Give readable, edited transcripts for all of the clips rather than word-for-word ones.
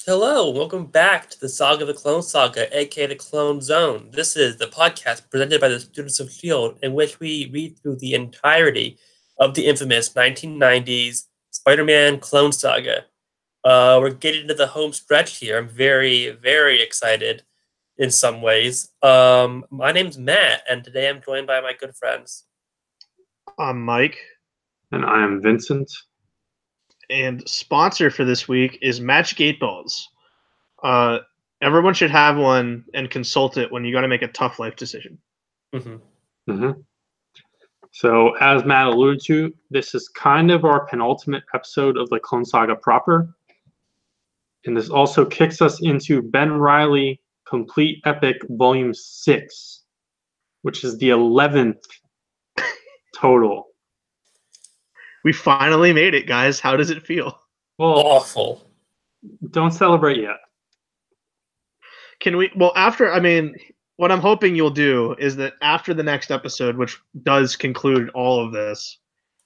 Hello, welcome back to the Saga of the Clone Saga, aka the Clone Zone. This is the podcast presented by the students of S.H.I.E.L.D., in which we read through the entirety of the infamous 1990s Spider-Man Clone Saga. We're getting into the home stretch here. I'm very, very excited in some ways. My name's Matt, and today I'm joined by my good friends. I'm Mike. And I am Vincent. And sponsor for this week is Match Gate Balls. Everyone should have one and consult it when you got to make a tough life decision. So, as Matt alluded to, this is kind of our penultimate episode of the Clone Saga proper. And this also kicks us into Ben Reilly Complete Epic Volume 6, which is the 11th total. We finally made it, guys. How does it feel? Well, awful. Don't celebrate yet. Can we? Well, what I'm hoping you'll do is that after the next episode, which does conclude all of this,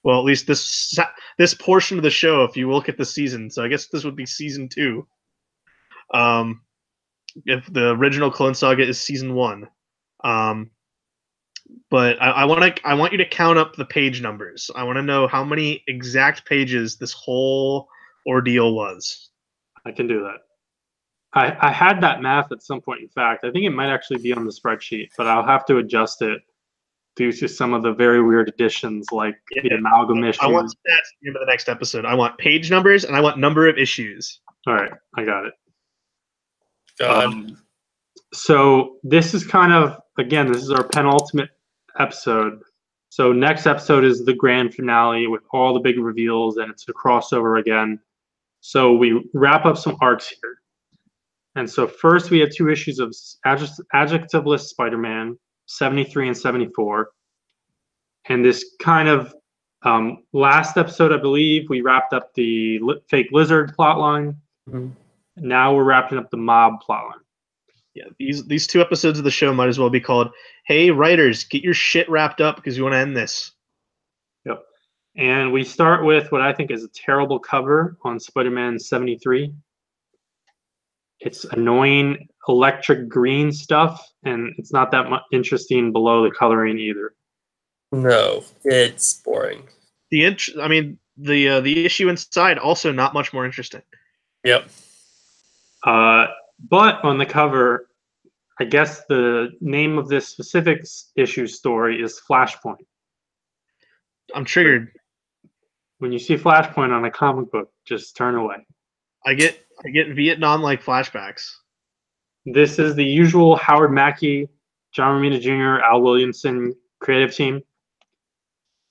well, at least this portion of the show, if you look at the season, so I guess this would be season 2. If the original Clone Saga is season 1, but I want you to count up the page numbers. I want to know how many exact pages this whole ordeal was. I can do that. I had that math at some point. In fact, I think it might actually be on the spreadsheet, but I'll have to adjust it due to some of the very weird additions, like the amalgam issues. I want stats at the end of the next episode. I want page numbers and I want number of issues. All right, I got it. God. So this is kind of, again, this is our penultimate episode. So next episode is the grand finale with all the big reveals, and it's a crossover again. So we wrap up some arcs here. And so first we have 2 issues of Adjectiveless Spider-Man, 73 and 74. And this kind of last episode, I believe, we wrapped up the fake lizard plotline. Now we're wrapping up the mob plotline. Yeah, these 2 episodes of the show might as well be called, "Hey, writers, get your shit wrapped up because we want to end this." Yep. And we start with what I think is a terrible cover on Spider-Man 73. It's annoying electric green stuff, and it's not that much interesting below the coloring either. No, it's boring. The issue inside also not much more interesting. Yep. But on the cover, I guess the name of this specific issue story is Flashpoint. I'm triggered. When you see Flashpoint on a comic book, just turn away. I get Vietnam-like flashbacks. This is the usual Howard Mackey, John Romita Jr., Al Williamson creative team.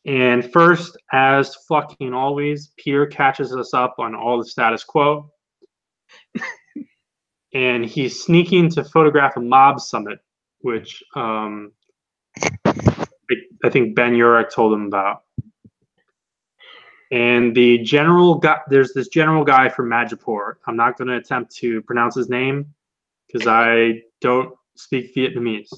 And first, as fucking always, Peter catches us up on all the status quo. And he's sneaking to photograph a mob summit, which I think Ben Urich told him about. And the general guy, there's this general guy from Madripoor. I'm not going to attempt to pronounce his name because I don't speak Vietnamese.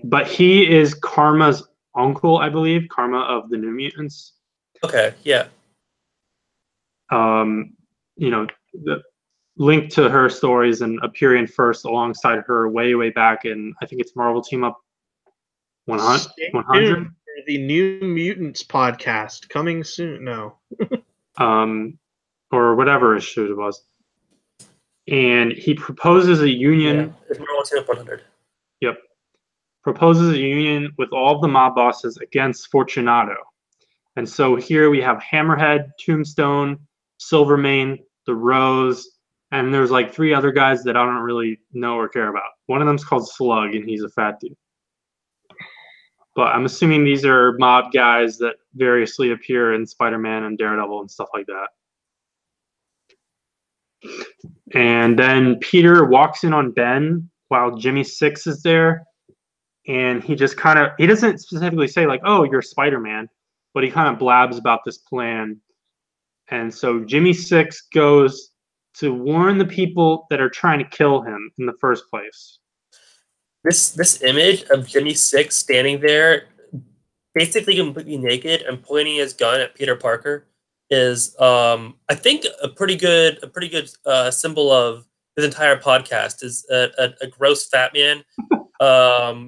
But he is Karma's uncle, I believe, Karma of the New Mutants. Okay, yeah. The link to her stories and appearing first alongside her way back in, I think it's Marvel Team Up 100. The New Mutants podcast coming soon. No. Or whatever issue it was. And he proposes a union. Yeah, it's Marvel Team Up 100. Yep. Proposes a union with all of the mob bosses against Fortunato. And so here we have Hammerhead, Tombstone, Silvermane, the Rose, and there's like 3 other guys that I don't really know or care about. One of them's called Slug, and he's a fat dude. But I'm assuming these are mob guys that variously appear in Spider-Man and Daredevil and stuff like that. And then Peter walks in on Ben while Jimmy Six is there. And he just he doesn't specifically say like, "Oh, you're Spider-Man," but he kind of blabs about this plan. And so Jimmy Six goes to warn the people that are trying to kill him in the first place. This image of Jimmy Six standing there, basically completely naked and pointing his gun at Peter Parker, is I think a pretty good symbol of this entire podcast is a gross fat man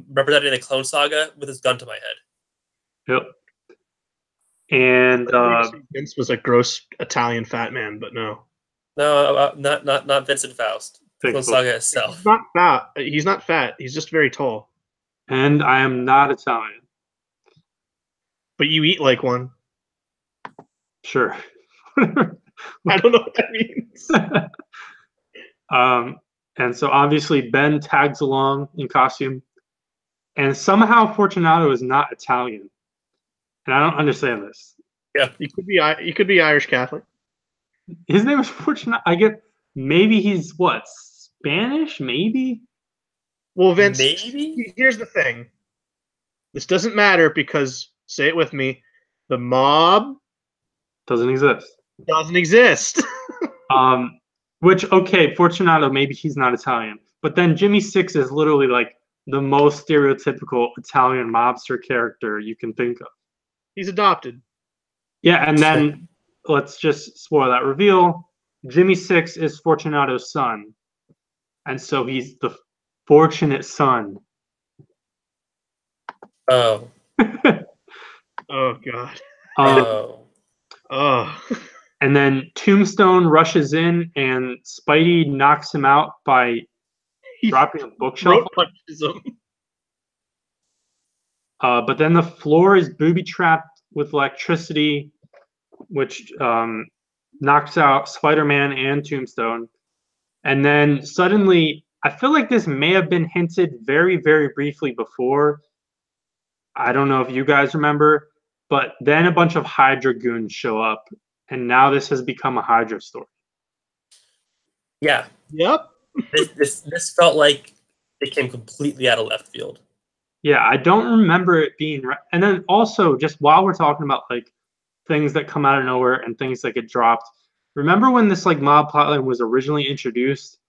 representing the Clone Saga with his gun to my head. Yep. And Vince was a gross Italian fat man, but no. No, not Vincent Faust. The Clone Saga itself. He's not fat. He's not fat. He's just very tall. And I am not Italian. But you eat like one. Sure. I don't know what that means. And so obviously Ben tags along in costume, and somehow Fortunato is not Italian, and I don't understand this. Yeah, you could be Irish Catholic. His name is Fortunato. I get maybe he's what, Spanish? Maybe. Well, Vince. Maybe. Here's the thing. This doesn't matter because, say it with me, the mob doesn't exist. Doesn't exist. Which, okay, Fortunato, maybe he's not Italian. But then Jimmy Six is literally like the most stereotypical Italian mobster character you can think of. He's adopted. Yeah, and then let's just spoil that reveal. Jimmy Six is Fortunato's son. And so he's the fortunate son. Oh. Oh, God. Oh. And then Tombstone rushes in, and Spidey knocks him out by dropping a bookshelf. Throat punches him. But then the floor is booby-trapped with electricity, which knocks out Spider-Man and Tombstone. And then suddenly, I feel like this may have been hinted very, very briefly before. I don't know if you guys remember, but then a bunch of Hydra goons show up. And now this has become a Hydra story. Yeah. Yep. This felt like it came completely out of left field. Yeah, I don't remember it being. And then also, just while we're talking about like things that come out of nowhere and things that get dropped, remember when this like mob plotline was originally introduced,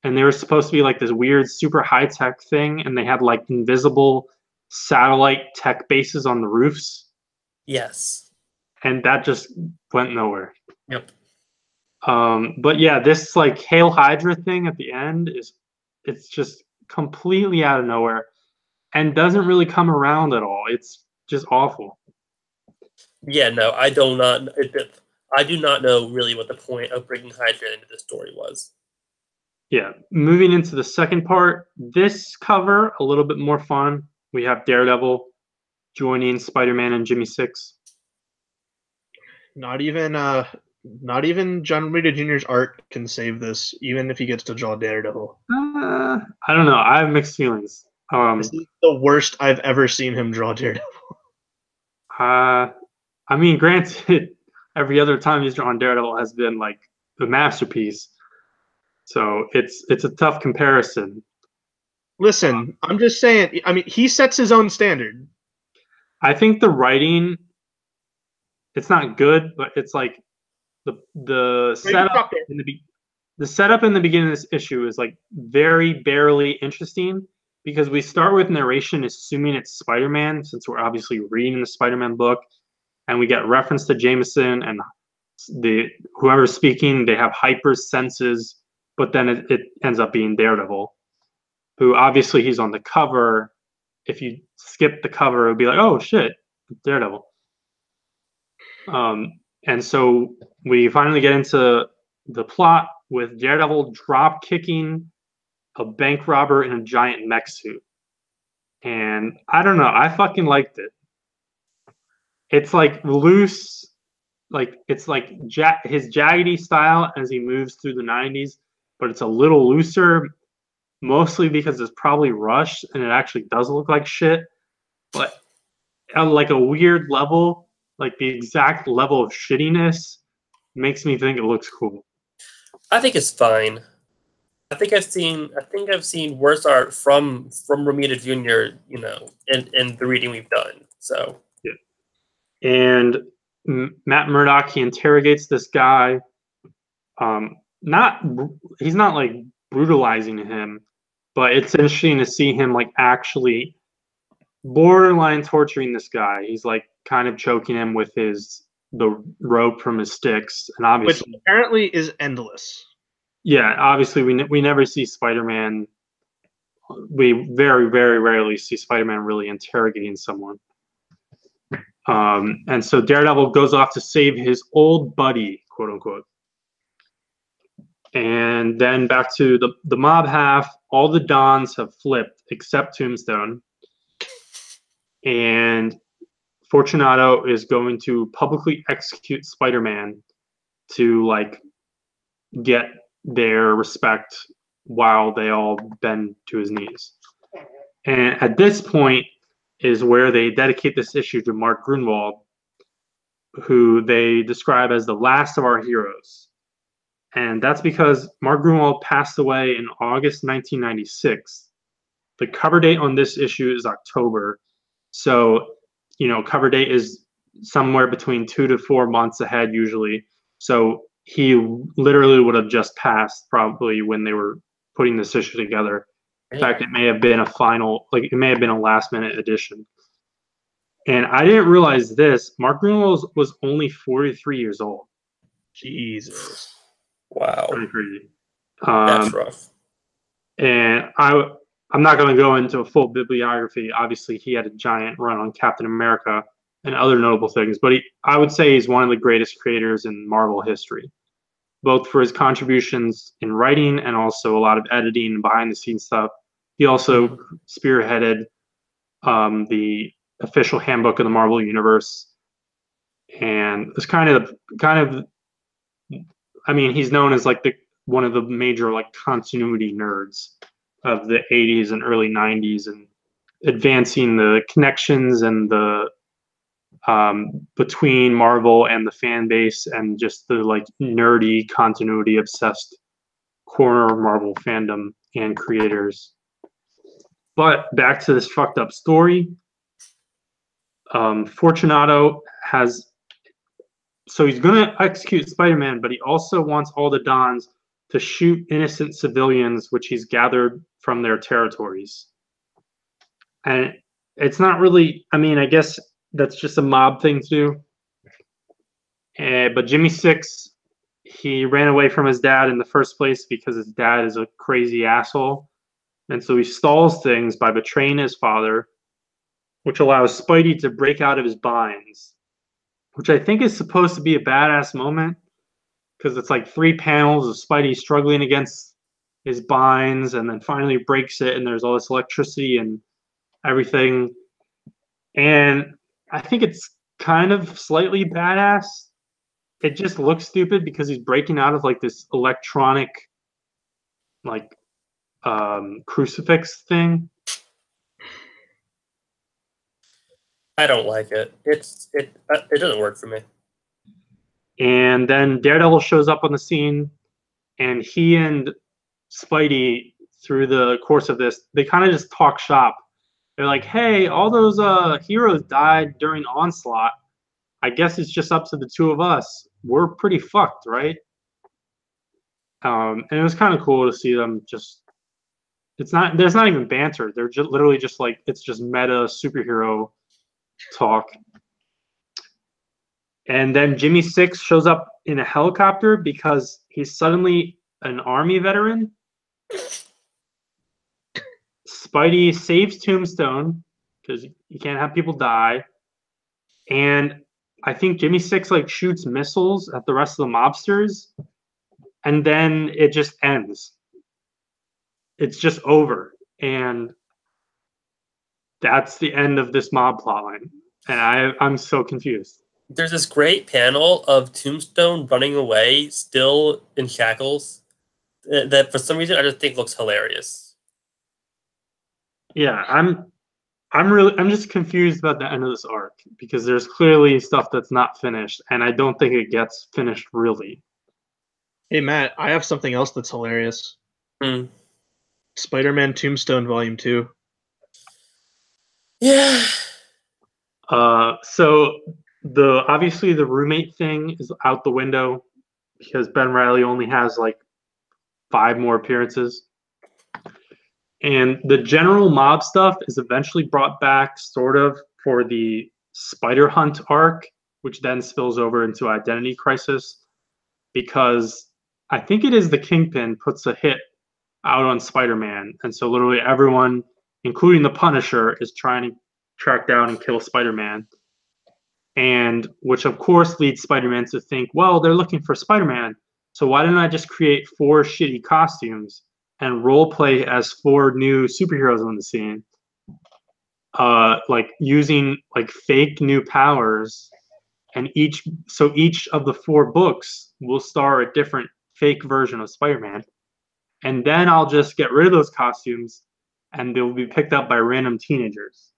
and they were supposed to be like this weird, super high tech thing, and they had like invisible satellite tech bases on the roofs? Yes. And that just went nowhere. Yep. But yeah, this like Hail Hydra thing at the end it's just completely out of nowhere and doesn't really come around at all. It's just awful. Yeah, no, I do not know really what the point of bringing Hydra into this story was. Yeah, moving into the second part, this cover a little bit more fun. We have Daredevil joining Spider-Man and Jimmy Six. Not even John Romita Jr.'s art can save this, even if he gets to draw Daredevil. I don't know. I have mixed feelings. This is the worst I've ever seen him draw Daredevil. I mean, granted, every other time he's drawn Daredevil has been like a masterpiece. So it's a tough comparison. Listen, I'm just saying. I mean, he sets his own standard. I think the writing, it's not good, but it's like the setup in the beginning of this issue is like very barely interesting because we start with narration assuming it's Spider-Man, since we're obviously reading the Spider-Man book, and we get reference to Jameson and whoever's speaking, they have hyper senses, but then it ends up being Daredevil, who obviously he's on the cover. If you skip the cover, it would be like, oh shit, Daredevil. And so we finally get into the plot with Daredevil drop kicking a bank robber in a giant mech suit. And I don't know, I fucking liked it. It's like loose, like it's like his jaggedy style as he moves through the 90s, but it's a little looser, mostly because it's probably rushed and it actually does look like shit. But on like a weird level, like the exact level of shittiness makes me think it looks cool. I think it's fine. I think I've seen worse art from Romita Jr. You know, in the reading we've done. So yeah. And Matt Murdock, he interrogates this guy. He's not like brutalizing him, but it's interesting to see him like actually borderline torturing this guy. He's like kind of choking him with his the rope from his sticks, and Which obviously, apparently is endless. yeah, obviously we never see Spider-Man. We very, very rarely see Spider-Man really interrogating someone. And so Daredevil goes off to save his old buddy, quote unquote. And then back to the mob half, all the Dons have flipped except Tombstone. And Fortunato is going to publicly execute Spider-Man to like get their respect while they all bend to his knees. And at this point is where they dedicate this issue to Mark Grunwald, who they describe as the last of our heroes. And that's because Mark Grunwald passed away in August 1996. The cover date on this issue is October. So, cover date is somewhere between 2 to 4 months ahead usually. So he literally would have just passed probably when they were putting this issue together. In fact, it may have been it may have been a last minute addition. And I didn't realize this. Mark Grunwald was only 43 years old. Jesus. Wow. Pretty crazy. That's rough. And I'm not going to go into a full bibliography. Obviously, he had a giant run on Captain America and other notable things, but I would say he's one of the greatest creators in Marvel history, both for his contributions in writing and also a lot of editing and behind the scenes stuff. He also spearheaded the official handbook of the Marvel Universe, and it's kind of. I mean, he's known as like one of the major like continuity nerds of the 80s and early 90s, and advancing the connections and the between Marvel and the fan base, and just the like nerdy continuity obsessed corner of Marvel fandom and creators. But back to this fucked up story. Fortunato he's going to execute Spider-Man, but he also wants all the Dons to shoot innocent civilians, which he's gathered from their territories. And it's not really, I mean, I guess that's just a mob thing to do. But Jimmy Six, he ran away from his dad in the first place because his dad is a crazy asshole. And so he stalls things by betraying his father, which allows Spidey to break out of his binds, which I think is supposed to be a badass moment, because it's like 3 panels of Spidey struggling against his binds, and then finally breaks it, and there's all this electricity and everything. And I think it's kind of slightly badass. It just looks stupid because he's breaking out of like this electronic like crucifix thing. I don't like it. It doesn't work for me. And then Daredevil shows up on the scene, and he and Spidey, through the course of this, they kind of just talk shop. They're like, hey, all those heroes died during Onslaught. I guess it's just up to the two of us. We're pretty fucked, right? And it was kind of cool to see them just. There's not even banter. They're just literally just like, it's just meta superhero talk. And then Jimmy Six shows up in a helicopter because he's suddenly an army veteran. Spidey saves Tombstone because you can't have people die. And I think Jimmy Six like shoots missiles at the rest of the mobsters. And then it just ends. It's just over. And that's the end of this mob plotline. And I'm so confused. There's this great panel of Tombstone running away, still in shackles, that for some reason I just think looks hilarious. Yeah, I'm just confused about the end of this arc, because there's clearly stuff that's not finished, and I don't think it gets finished really. Hey Matt, I have something else that's hilarious. Spider-Man Tombstone Volume 2. Yeah. So obviously the roommate thing is out the window because Ben Reilly only has like 5 more appearances. And the general mob stuff is eventually brought back sort of for the Spider Hunt arc. which then spills over into Identity Crisis, because I think it is the Kingpin puts a hit out on Spider-Man, and so literally everyone, including the Punisher, is trying to track down and kill Spider-Man, and which of course leads Spider-Man to think, well, they're looking for Spider-Man, so why don't I just create 4 shitty costumes and role play as 4 new superheroes on the scene, like using like fake new powers, and each of the 4 books will star a different fake version of Spider-Man, and then I'll just get rid of those costumes, and they'll be picked up by random teenagers,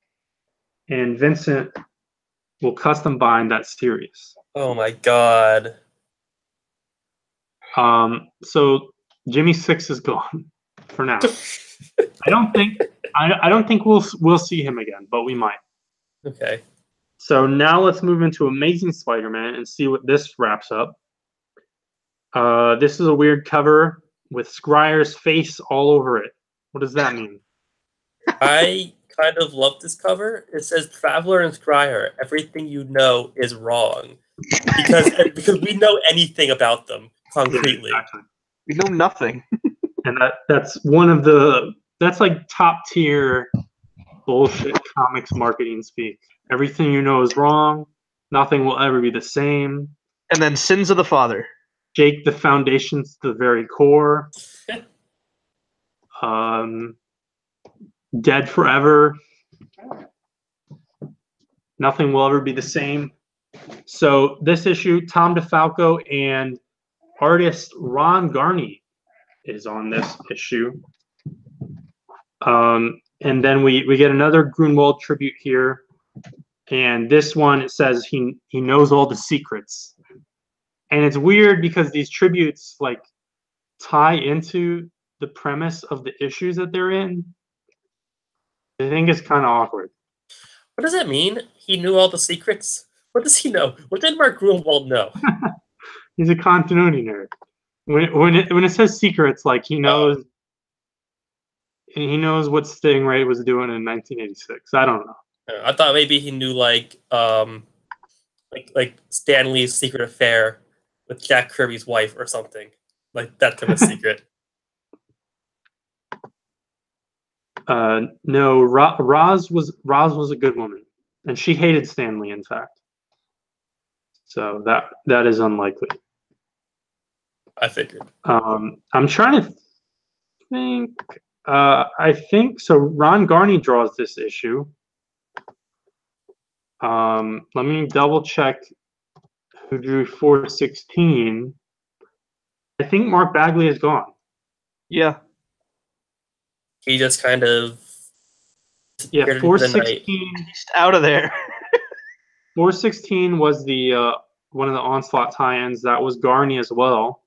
and Vincent will custom bind that series. Oh my god. So Jimmy Six is gone for now. I don't think we'll see him again, but we might. Okay. So now let's move into Amazing Spider-Man and see what this wraps up. This is a weird cover with Scrier's face all over it. What does that mean? I kind of love this cover. It says Traveller and Scrier, everything you know is wrong. Because we know anything about them concretely. Yeah, exactly. We know nothing. And that's like top tier bullshit comics marketing speak. Everything you know is wrong. Nothing will ever be the same. And then Sins of the Father. Shake the foundations to the very core. Dead forever. Nothing will ever be the same. So this issue, Tom DeFalco and artist Ron Garney is on this issue. And then we get another Grunwald tribute here. And this one, it says he knows all the secrets. And it's weird because these tributes like tie into the premise of the issues that they're in. I think it's kind of awkward. What does that mean? He knew all the secrets? What does he know? What did Mark Grunwald know? He's a continuity nerd. When it says secrets, like he knows what Stingray was doing in 1986. I don't know. I thought maybe he knew like Stan Lee's secret affair with Jack Kirby's wife or something. Like that type of secret. No, Roz was a good woman, and she hated Stan Lee, in fact. So that is unlikely. I figured. I'm trying to think. I think so. Ron Garney draws this issue. Let me double check who drew 416. I think Mark Bagley is gone. Yeah. He just kind of 416. He's out of there. 416 was the one of the Onslaught tie-ins. That was Garney as well.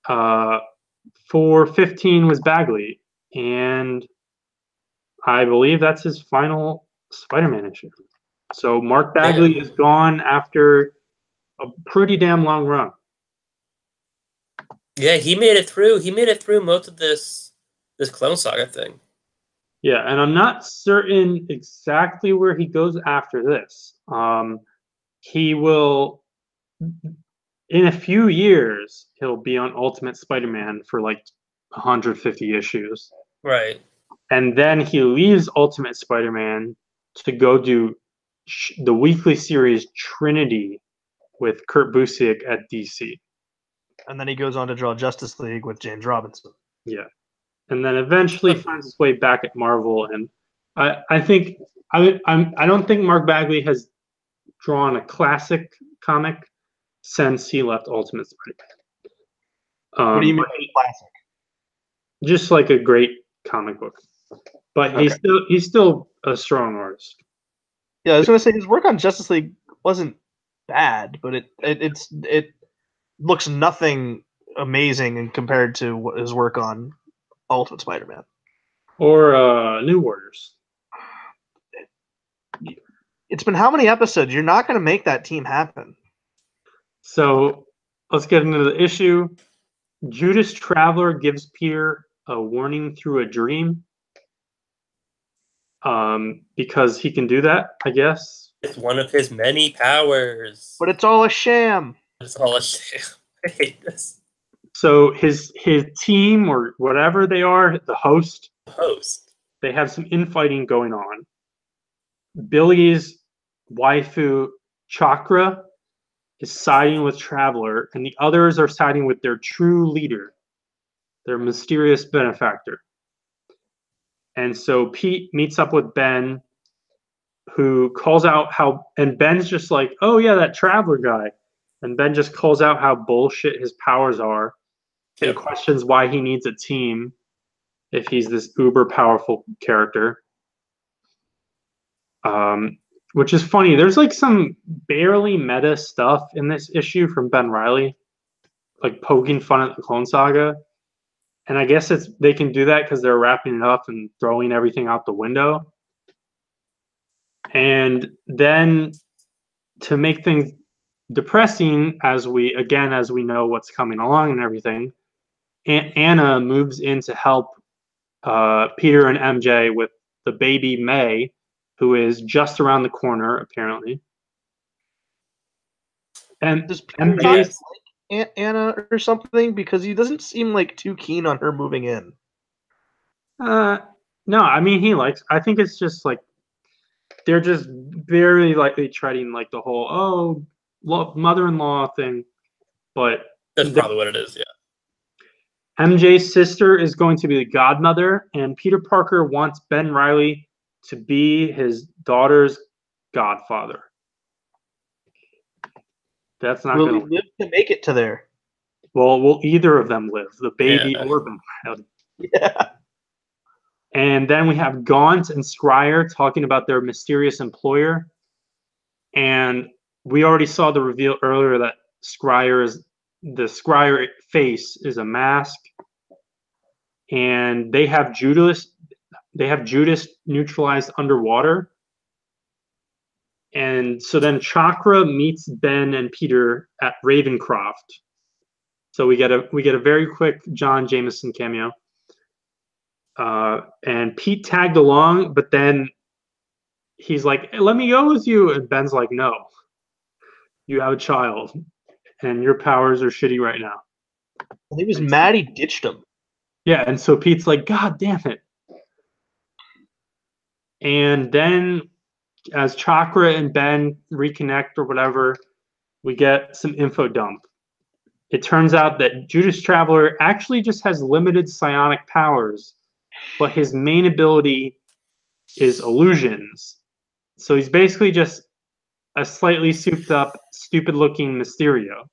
415 was Bagley, and I believe that's his final Spider-Man issue. So Mark Bagley is gone after a pretty damn long run. Yeah, he made it through. He made it through most of this Clone Saga thing. Yeah, and I'm not certain exactly where he goes after this. He will, in a few years, he'll be on Ultimate Spider-Man for like 150 issues. Right. And then he leaves Ultimate Spider-Man to go do the weekly series Trinity with Kurt Busiek at DC. And then he goes on to draw Justice League with James Robinson. Yeah. And then eventually finds his way back at Marvel. And I don't think Mark Bagley has drawn a classic comic since he left Ultimate Spider-Man. What do you mean classic? Just like a great comic book. But okay. he's still a strong artist. Yeah, I was gonna say his work on Justice League wasn't bad, but it looks nothing amazing in compared to his work on Ultimate Spider-Man or New Warriors. It's been how many episodes? You're not going to make that team happen. So let's get into the issue. Judas Traveller gives Peter a warning through a dream. Because he can do that, I guess. It's one of his many powers. But it's all a sham. It's all a sham. I hate this. So his team, or whatever they are, the host, they have some infighting going on. Billy's waifu, Chakra, is siding with Traveller, and the others are siding with their true leader, their mysterious benefactor. And so Pete meets up with Ben, who calls out and Ben's just like, oh yeah, that Traveller guy. And Ben just calls out how bullshit his powers are, and questions why he needs a team if he's this uber powerful character. Which is funny. There's like some barely meta stuff in this issue from Ben Reilly, like poking fun at the Clone Saga. And I guess they can do that because they're wrapping it up and throwing everything out the window. And then to make things depressing, as we know what's coming along and everything, Anna moves in to help Peter and MJ with the baby May, who is just around the corner, apparently. And does Peter like Anna or something? Because he doesn't seem like too keen on her moving in. No, I mean I think it's just like they're just very likely treading like the whole mother-in-law thing, but that's probably what it is. Yeah. MJ's sister is going to be the godmother, and Peter Parker wants Ben Reilly to be his daughter's godfather. That's not going to live to make it to there. Well, will either of them live, the baby or Ben Reilly? Yeah. And then we have Gaunt and Scrier talking about their mysterious employer. And we already saw the reveal earlier that the Scrier face is a mask. And they have Judas neutralized underwater. And so then Chakra meets Ben and Peter at Ravencroft. So we get a very quick John Jameson cameo. And Pete tagged along, but then he's like, hey, let me go with you. And Ben's like, no, you have a child and your powers are shitty right now. Well, he was mad he ditched him. Yeah, and so Pete's like, God damn it. And then as Chakra and Ben reconnect or whatever, we get some info dump. It turns out that Judas Traveller actually just has limited psionic powers, but his main ability is illusions. So he's basically just a slightly souped up, stupid looking Mysterio.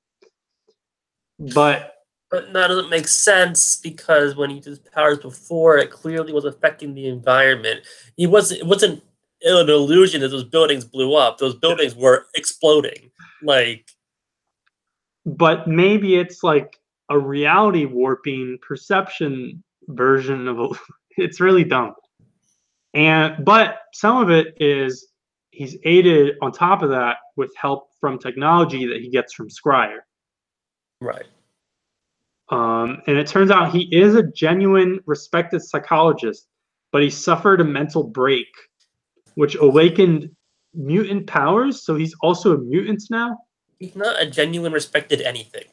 But that doesn't make sense, because when he did his powers before, it clearly was affecting the environment. It wasn't an illusion that those buildings blew up. Those buildings were exploding. But maybe it's like a reality warping perception version of it's really dumb. But some of it is he's aided on top of that with help from technology that he gets from Scrier. Right. And it turns out he is a genuine, respected psychologist, but he suffered a mental break, which awakened mutant powers. So he's also a mutant now. He's not a genuine, respected anything.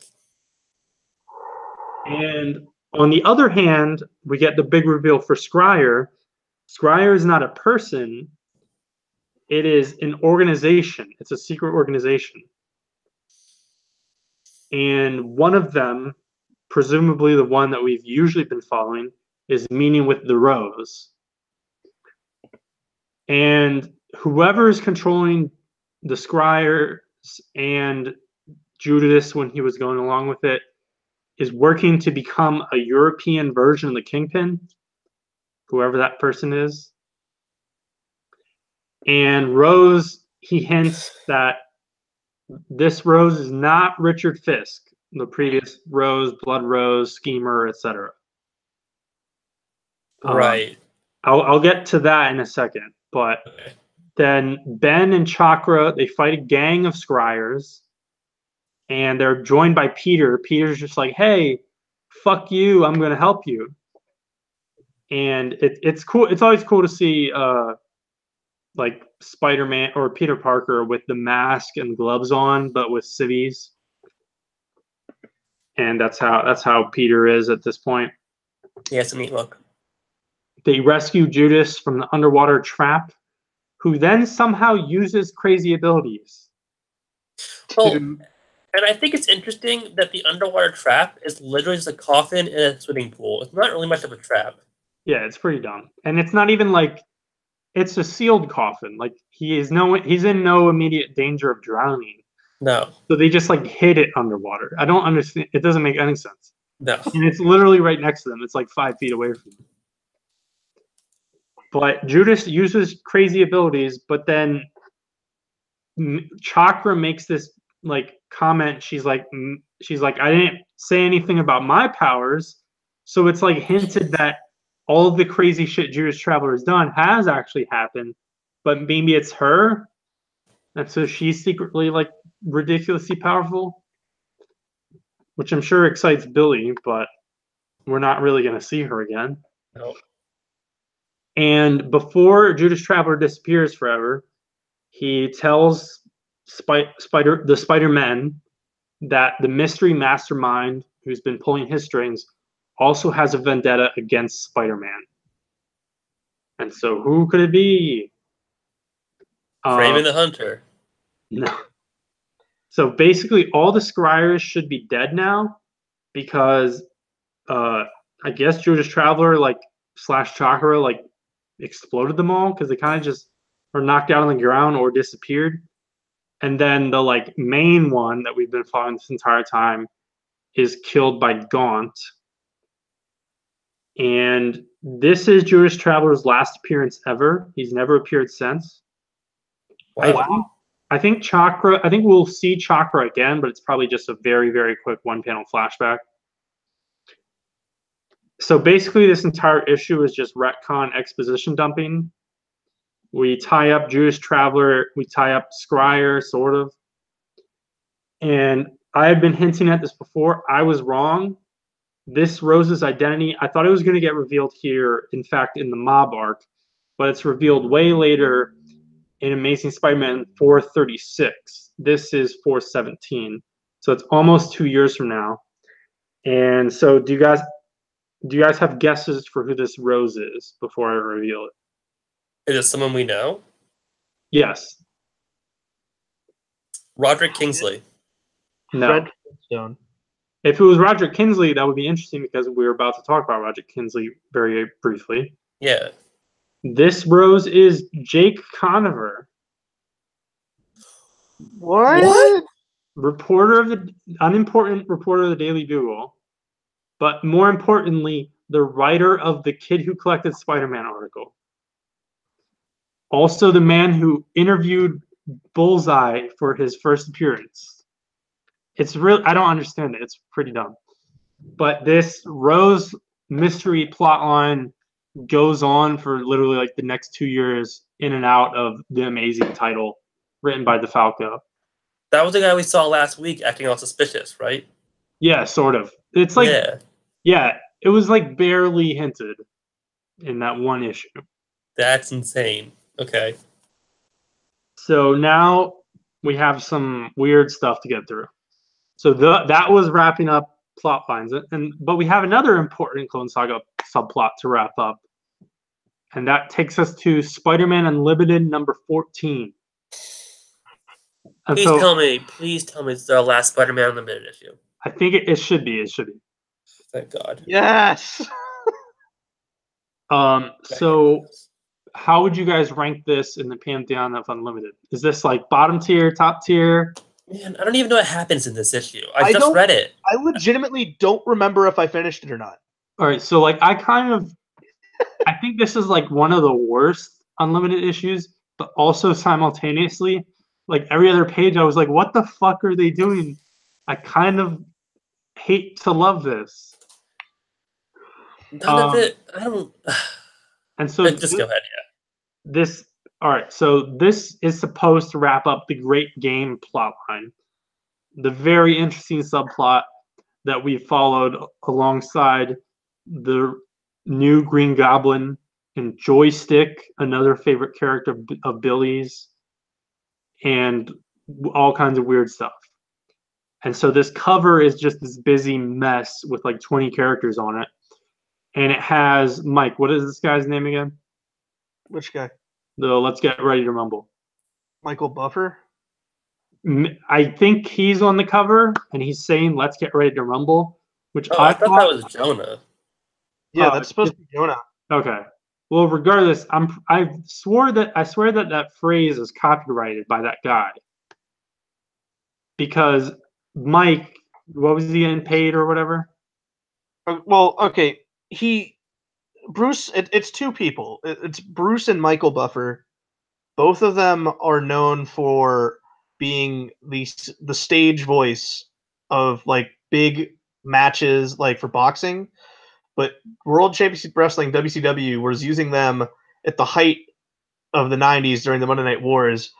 And on the other hand, we get the big reveal for Scrier. Scrier is not a person. It is an organization. It's a secret organization. And one of them, presumably the one that we've usually been following, is meeting with the Rose. And whoever is controlling the Scriers and Judas when he was going along with it is working to become a European version of the Kingpin, whoever that person is. And Rose, he hints that this Rose is not Richard Fisk, the previous Rose, Blood Rose, Schemer, etc. Right. I'll get to that in a second. But then Ben and Chakra, they fight a gang of Scriers, and they're joined by Peter. Peter's just like, hey, fuck you, I'm going to help you. And it's cool. It's always cool to see like Spider-Man or Peter Parker with the mask and gloves on, but with civvies. And that's how Peter is at this point. Yeah, it's a neat look. They rescue Judas from the underwater trap, who then somehow uses crazy abilities. Well, and I think it's interesting that the underwater trap is literally just a coffin in a swimming pool. It's not really much of a trap. Yeah, it's pretty dumb. And it's not even like it's a sealed coffin. Like he's in no immediate danger of drowning. No. So they just like hid it underwater. I don't understand. It doesn't make any sense. No. And it's literally right next to them. It's like 5 feet away from them. But Judas uses crazy abilities, but then Chakra makes this like comment. She's like, I didn't say anything about my powers. So it's like hinted that all of the crazy shit Judas Traveller has done has actually happened, but maybe it's her. And so she's secretly like ridiculously powerful, which I'm sure excites Billy, but we're not really going to see her again. No. And before Judas Traveller disappears forever, he tells the Spider-Men that the mystery mastermind who's been pulling his strings also has a vendetta against Spider-Man. And so who could it be? Kraven the Hunter. No. So basically all the Scriers should be dead now because I guess Judas Traveller / Chakra exploded them all because they kind of just were knocked out on the ground or disappeared. And then the main one that we've been following this entire time is killed by Gaunt. And this is Judas Traveller's last appearance ever. He's never appeared since. Wow. I think we'll see Chakra again, but it's probably just a very, very quick one-panel flashback. So basically this entire issue is just retcon exposition dumping. We tie up Judas Traveller, we tie up Scrier, sort of. And I had been hinting at this before. I was wrong. This Rose's identity, I thought it was going to get revealed here, in fact, in the mob arc, but it's revealed way later in Amazing Spider-Man 436. This is 417. So it's almost 2 years from now. And so do you guys have guesses for who this Rose is before I reveal it? Is it someone we know? Yes. Roderick Kingsley. No. Fred Flintstone. If it was Roderick Kingsley, that would be interesting because we were about to talk about Roderick Kingsley very briefly. Yeah. This Rose is Jake Conover. What? Unimportant reporter of the Daily Bugle, but more importantly, the writer of the Kid Who Collected Spider-Man article. Also the man who interviewed Bullseye for his first appearance. It's real. I don't understand it. It's pretty dumb. But this Rose mystery plotline goes on for literally the next 2 years in and out of the Amazing title written by DeFalco. That was the guy we saw last week acting all suspicious, right? Yeah, sort of. It's yeah, it was barely hinted in that one issue. That's insane. Okay. So now we have some weird stuff to get through. So that was wrapping up plot lines, but we have another important Clone Saga subplot to wrap up, and that takes us to Spider-Man Unlimited number 14. And please tell me it's our last Spider-Man Unlimited issue. I think it should be. It should be. Thank God. Yes. So how would you guys rank this in the pantheon of Unlimited? Is this bottom tier, top tier? Man, I don't even know what happens in this issue. I just read it. I legitimately don't remember if I finished it or not. All right, so I think this is one of the worst Unlimited issues, but also simultaneously, every other page, I was like, what the fuck are they doing? I kind of hate to love this. None of it. I don't. And so just go ahead. Yeah. All right, so this is supposed to wrap up the Great Game plotline, the very interesting subplot that we followed alongside the new Green Goblin and Joystick, another favorite character of Billy's, and all kinds of weird stuff. And so this cover is just this busy mess with like 20 characters on it. And it has Mike, what is this guy's name again? Which guy? The Let's Get Ready to Rumble. Michael Buffer? I think he's on the cover and he's saying let's get ready to rumble, which I thought that was Jonah. Yeah, that's supposed to be Jonah. Okay. Well, regardless, I swear that phrase is copyrighted by that guy. Because Mike, what was he getting paid or whatever? Well, okay, Bruce. It's two people. It's Bruce and Michael Buffer. Both of them are known for being the stage voice of like big matches, like for boxing. But World Championship Wrestling (WCW) was using them at the height of the '90s during the Monday Night Wars.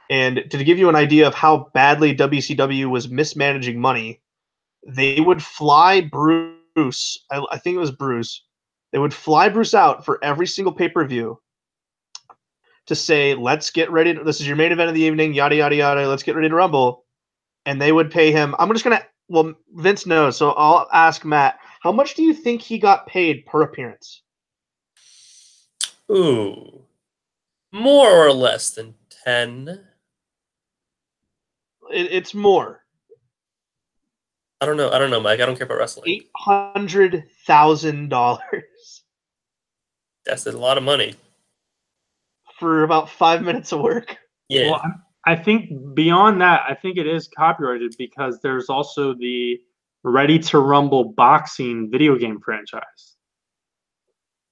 And to give you an idea of how badly WCW was mismanaging money, they would fly Bruce. I think it was Bruce. They would fly Bruce out for every single pay-per-view to say, let's get ready. This is your main event of the evening, yada, yada, yada. Let's get ready to rumble. And they would pay him. I'm just going to, well, Vince knows, so I'll ask Matt, how much do you think he got paid per appearance? Ooh. More or less than 10. It's more. I don't know, Mike. I don't care about wrestling. $800,000. That's a lot of money. For about 5 minutes of work. Yeah. Well, I think beyond that, I think it is copyrighted because there's also the Ready to Rumble boxing video game franchise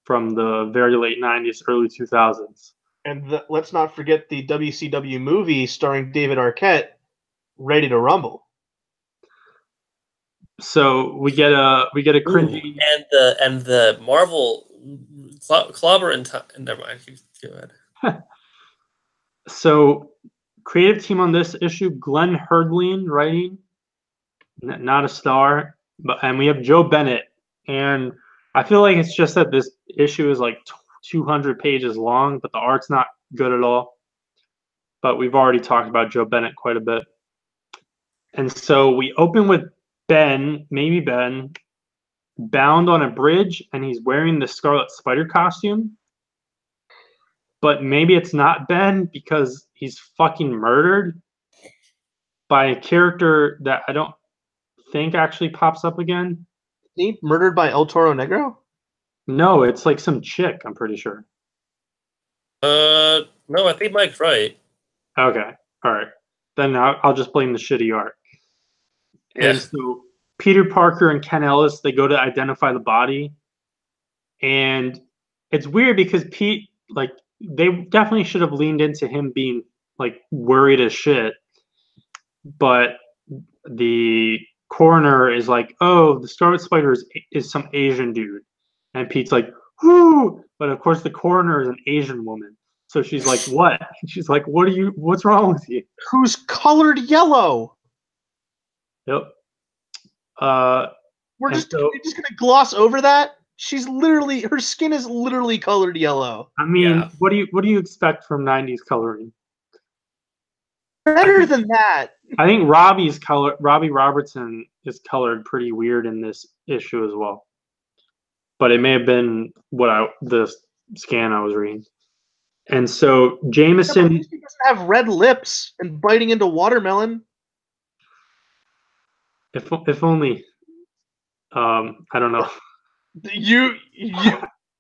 from the very late 90s, early 2000s. And let's not forget the WCW movie starring David Arquette, Ready to Rumble. So we get a cringy. Ooh, and the Marvel clobber and never mind. Go ahead. So creative team on this issue: Glenn Herdline writing, not a star, and we have Joe Bennett. And I feel like it's just that this issue is like 200 pages long, but the art's not good at all. But we've already talked about Joe Bennett quite a bit. And so we open with Ben, bound on a bridge, and he's wearing the Scarlet Spider costume. But maybe it's not Ben because he's fucking murdered by a character that I don't think actually pops up again. He murdered by El Toro Negro? No, it's like some chick, I'm pretty sure. No, I think Mike's right. Okay, all right. Then I'll just blame the shitty art. Yeah. And so Peter Parker and Ken Ellis, they go to identify the body. And it's weird because Pete, like, they definitely should have leaned into him being, like, worried as shit. But the coroner is like, oh, the Scarlet Spider is some Asian dude. And Pete's like, whoo! But of course the coroner is an Asian woman. So she's like, what? She's like, what's wrong with you? Who's colored yellow? Yep. We're just gonna gloss over that. Her skin is literally colored yellow. I mean, Yeah. what do you expect from 90s coloring? Better than that. I think Robbie Robertson is colored pretty weird in this issue as well. But it may have been the scan I was reading. And so Jameson, Yeah, he doesn't have red lips and biting into watermelon. if only, I don't know. You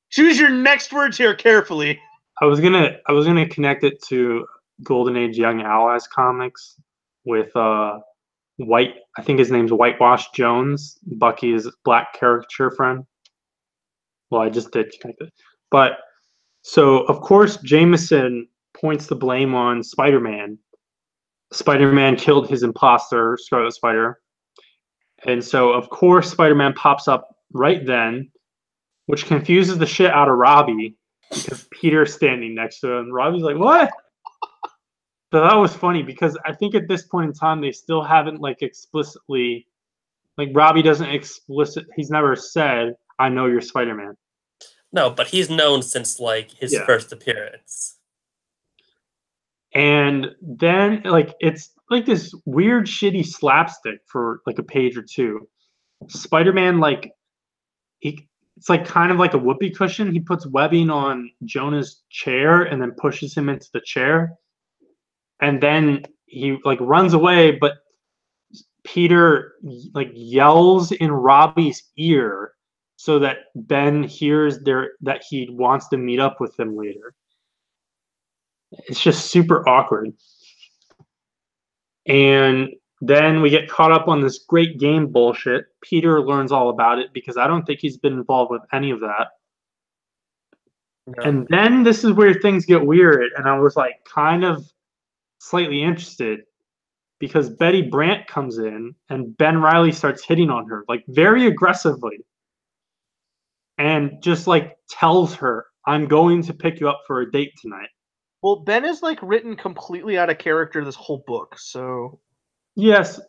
choose your next words here carefully. I was gonna connect it to Golden Age Young Allies comics with White. I think his name's Whitewash Jones, Bucky's black caricature friend. Well, I just did connect it, but so of course Jameson points the blame on Spider-Man. Spider-Man killed his imposter, Scarlet Spider, and so of course Spider-Man pops up right then, which confuses the shit out of Robbie because Peter's standing next to him. Robbie's like, what? So that was funny because I think at this point in time, they still haven't like explicitly, like Robbie doesn't he's never said, I know you're Spider-Man. No, but he's known since like his first appearance. And then like it's like this weird shitty slapstick for like a page or two. Spider-Man like it's like kind of like a whoopee cushion. He puts webbing on Jonah's chair and then pushes him into the chair. And then he like runs away, but Peter like yells in Robbie's ear so that Ben hears that he wants to meet up with him later. It's just super awkward. And then we get caught up on this great game bullshit. Peter learns all about it because I don't think he's been involved with any of that. No. And then this is where things get weird, and I was like kind of slightly interested because Betty Brant comes in and Ben Reilly starts hitting on her like very aggressively and just like tells her, I'm going to pick you up for a date tonight. Well, Ben is like written completely out of character this whole book, so yes,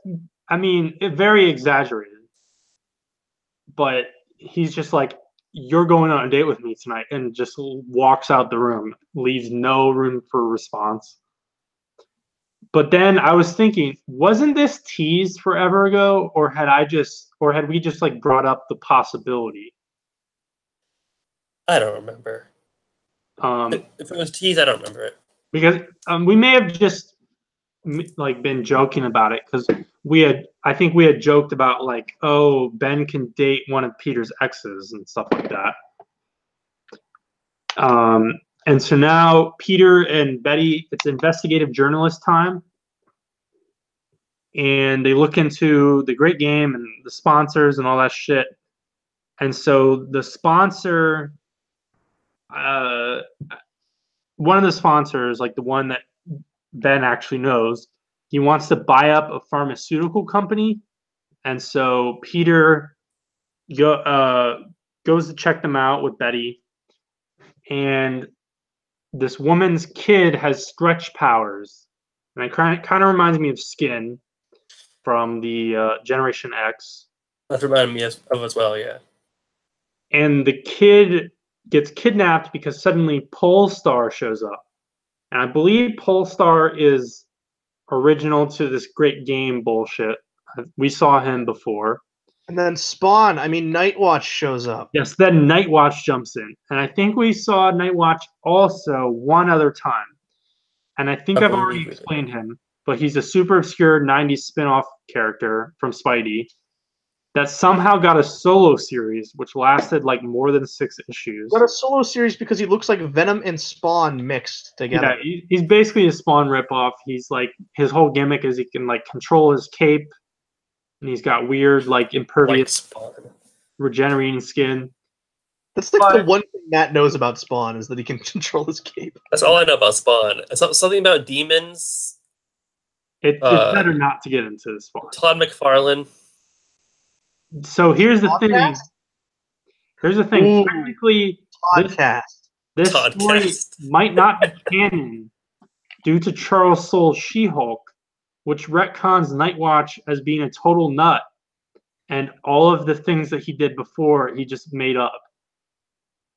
I mean very exaggerated, but he's just like, you're going on a date with me tonight, and just walks out the room, leaves no room for response. But then I was thinking, wasn't this teased forever ago, or had we just like brought up the possibility? I don't remember. If it was teased, I don't remember it. Because we may have just like been joking about it because I think we had joked about like, oh, Ben can date one of Peter's exes and stuff like that. And so now Peter and Betty, it's investigative journalist time. And they look into the great game and the sponsors and all that shit. And so the sponsor, one of the sponsors, like the one that Ben actually knows, he wants to buy up a pharmaceutical company. And so Peter goes to check them out with Betty. And this woman's kid has stretch powers. And it kind of reminds me of Skin from the Generation X. That reminded me of as well, yeah. And the kid gets kidnapped because suddenly Polestar shows up. And I believe Polestar is original to this great game bullshit. We saw him before. And then Spawn, Nightwatch shows up. Yes, then Nightwatch jumps in. And I think we saw Nightwatch also one other time. And I think I've already explained him, but he's a super obscure 90s spin-off character from Spidey that somehow got a solo series, which lasted like more than 6 issues. Got a solo series because he looks like Venom and Spawn mixed together. Yeah, he's basically a Spawn ripoff. He's like, his whole gimmick is he can like control his cape, and he's got weird like impervious regenerating skin. That's like the one thing Matt knows about Spawn is that he can control his cape. That's all I know about Spawn. Something about demons. It's better not to get into Spawn. Todd McFarlane. So here's the thing. Here's the thing. Ooh, technically, this story might not be canon due to Charles Soule's She-Hulk, which retcons Nightwatch as being a total nut, and all of the things that he did before he just made up,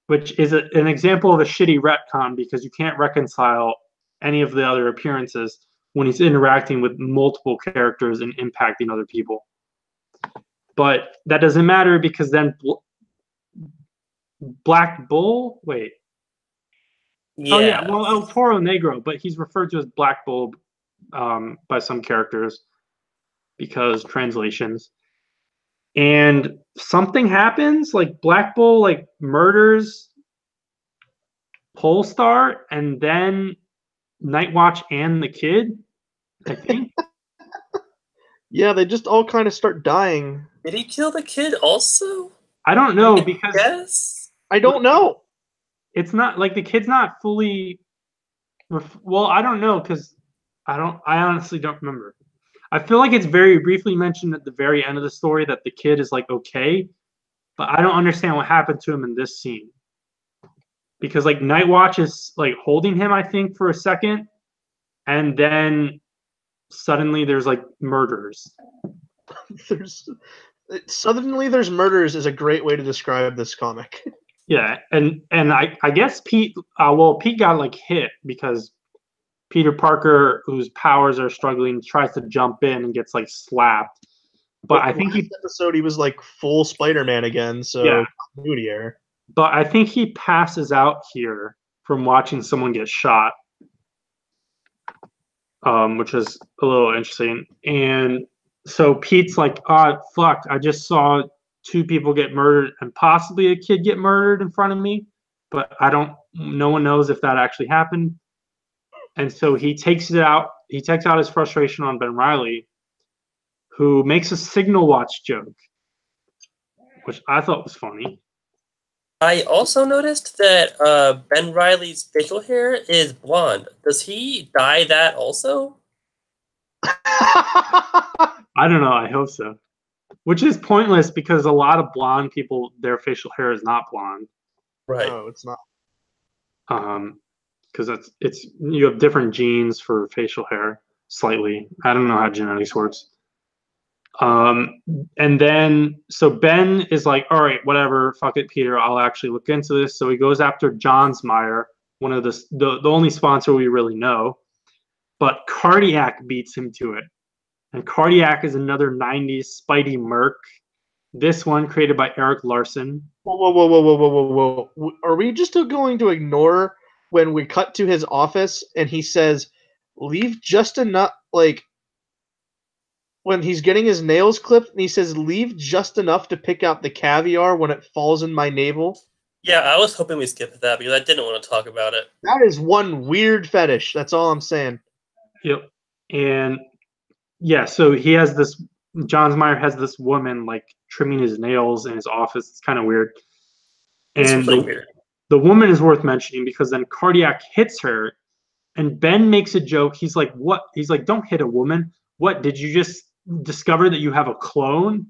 which is an example of a shitty retcon because you can't reconcile any of the other appearances when he's interacting with multiple characters and impacting other people. But that doesn't matter because then Black Bull, wait. Yeah. Oh yeah, well El Toro Negro, but he's referred to as Black Bull by some characters because translations. And something happens, like Black Bull like murders Polestar and then Nightwatch and the kid, I think. Yeah, they just all kind of start dying. Did he kill the kid also? I don't know because yes. I don't know. It's not like the kid's not fully. Well, I don't know because I honestly don't remember. I feel like it's very briefly mentioned at the very end of the story that the kid is like okay, but I don't understand what happened to him in this scene. Because like Nightwatch is like holding him, I think, for a second, and then suddenly there's like murders. Suddenly there's murders is a great way to describe this comic. Yeah, and I guess Pete Pete got like hit because Peter Parker, whose powers are struggling, tries to jump in and gets like slapped. But I think last episode he was like full Spider-Man again, so Yeah. continuity error. But I think he passes out here from watching someone get shot, which is a little interesting. And so Pete's like, "Oh fuck! I just saw two people get murdered and possibly a kid get murdered in front of me, but I don't. No one knows if that actually happened." And so he takes it out. He takes out his frustration on Ben Reilly, who makes a signal watch joke, which I thought was funny. I also noticed that Ben Reilly's facial hair is blonde. Does he dye that also? I don't know. I hope so. Which is pointless because a lot of blonde people, their facial hair is not blonde. Right. No, it's not. Because it's you have different genes for facial hair slightly. I don't know how genetics works. And then so Ben is like, all right, whatever, fuck it, Peter, I'll actually look into this. So he goes after Johnsmeyer, one of the only sponsor we really know. But Cardiac beats him to it. And Cardiac is another 90s Spidey Merc. This one created by Eric Larson. Whoa. Are we just going to ignore when we cut to his office and he says, leave just enough, like, when he's getting his nails clipped and he says, leave just enough to pick out the caviar when it falls in my navel? Yeah, I was hoping we skipped that because I didn't want to talk about it. That is one weird fetish. That's all I'm saying. Yep. And yeah, so he has this, Johnsmeyer has this woman like trimming his nails in his office. It's kind of weird. And the woman is worth mentioning because then Cardiac hits her and Ben makes a joke. He's like, what? He's like, don't hit a woman. What? Did you just discover that you have a clone?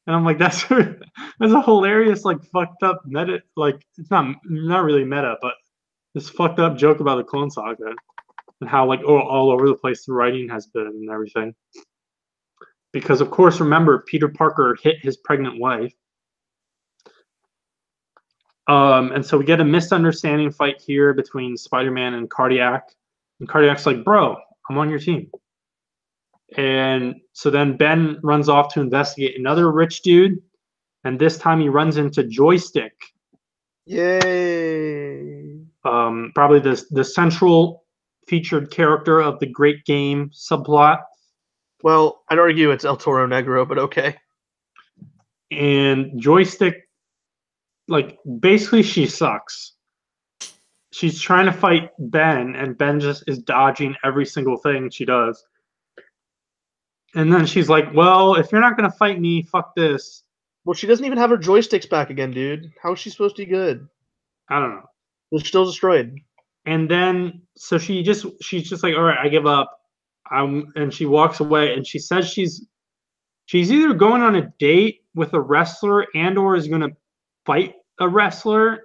And I'm like, that's a hilarious, like, fucked up meta. Like, it's not really meta, but this fucked up joke about the Clone Saga and how like all over the place the writing has been and everything. Because of course, remember, Peter Parker hit his pregnant wife. And so we get a misunderstanding fight here between Spider-Man and Cardiac. And Cardiac's like, bro, I'm on your team. And so then Ben runs off to investigate another rich dude. And this time he runs into Joystick. Yay. Probably the central featured character of the Great Game subplot. Well, I'd argue it's El Toro Negro, but okay. And Joystick, like, basically she sucks. She's trying to fight Ben, and Ben just is dodging every single thing she does. And then she's like, well, if you're not going to fight me, fuck this. Well, she doesn't even have her joysticks back again, dude. How is she supposed to be good? I don't know. They're still destroyed. And then, so she's just like, all right, I give up. And she walks away, and she says she's either going on a date with a wrestler and or is going to fight a wrestler.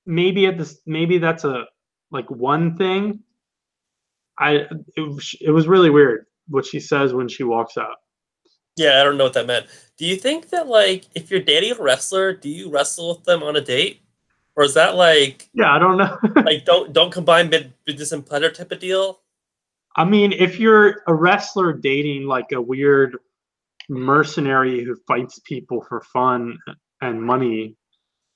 Maybe that's a like one thing. It was really weird what she says when she walks out. Yeah, I don't know what that meant. Do you think that, like, if you're dating a wrestler, do you wrestle with them on a date? Or is that like... Yeah, I don't know. like, don't combine business and pleasure type of deal? I mean, if you're a wrestler dating, like, a weird mercenary who fights people for fun and money,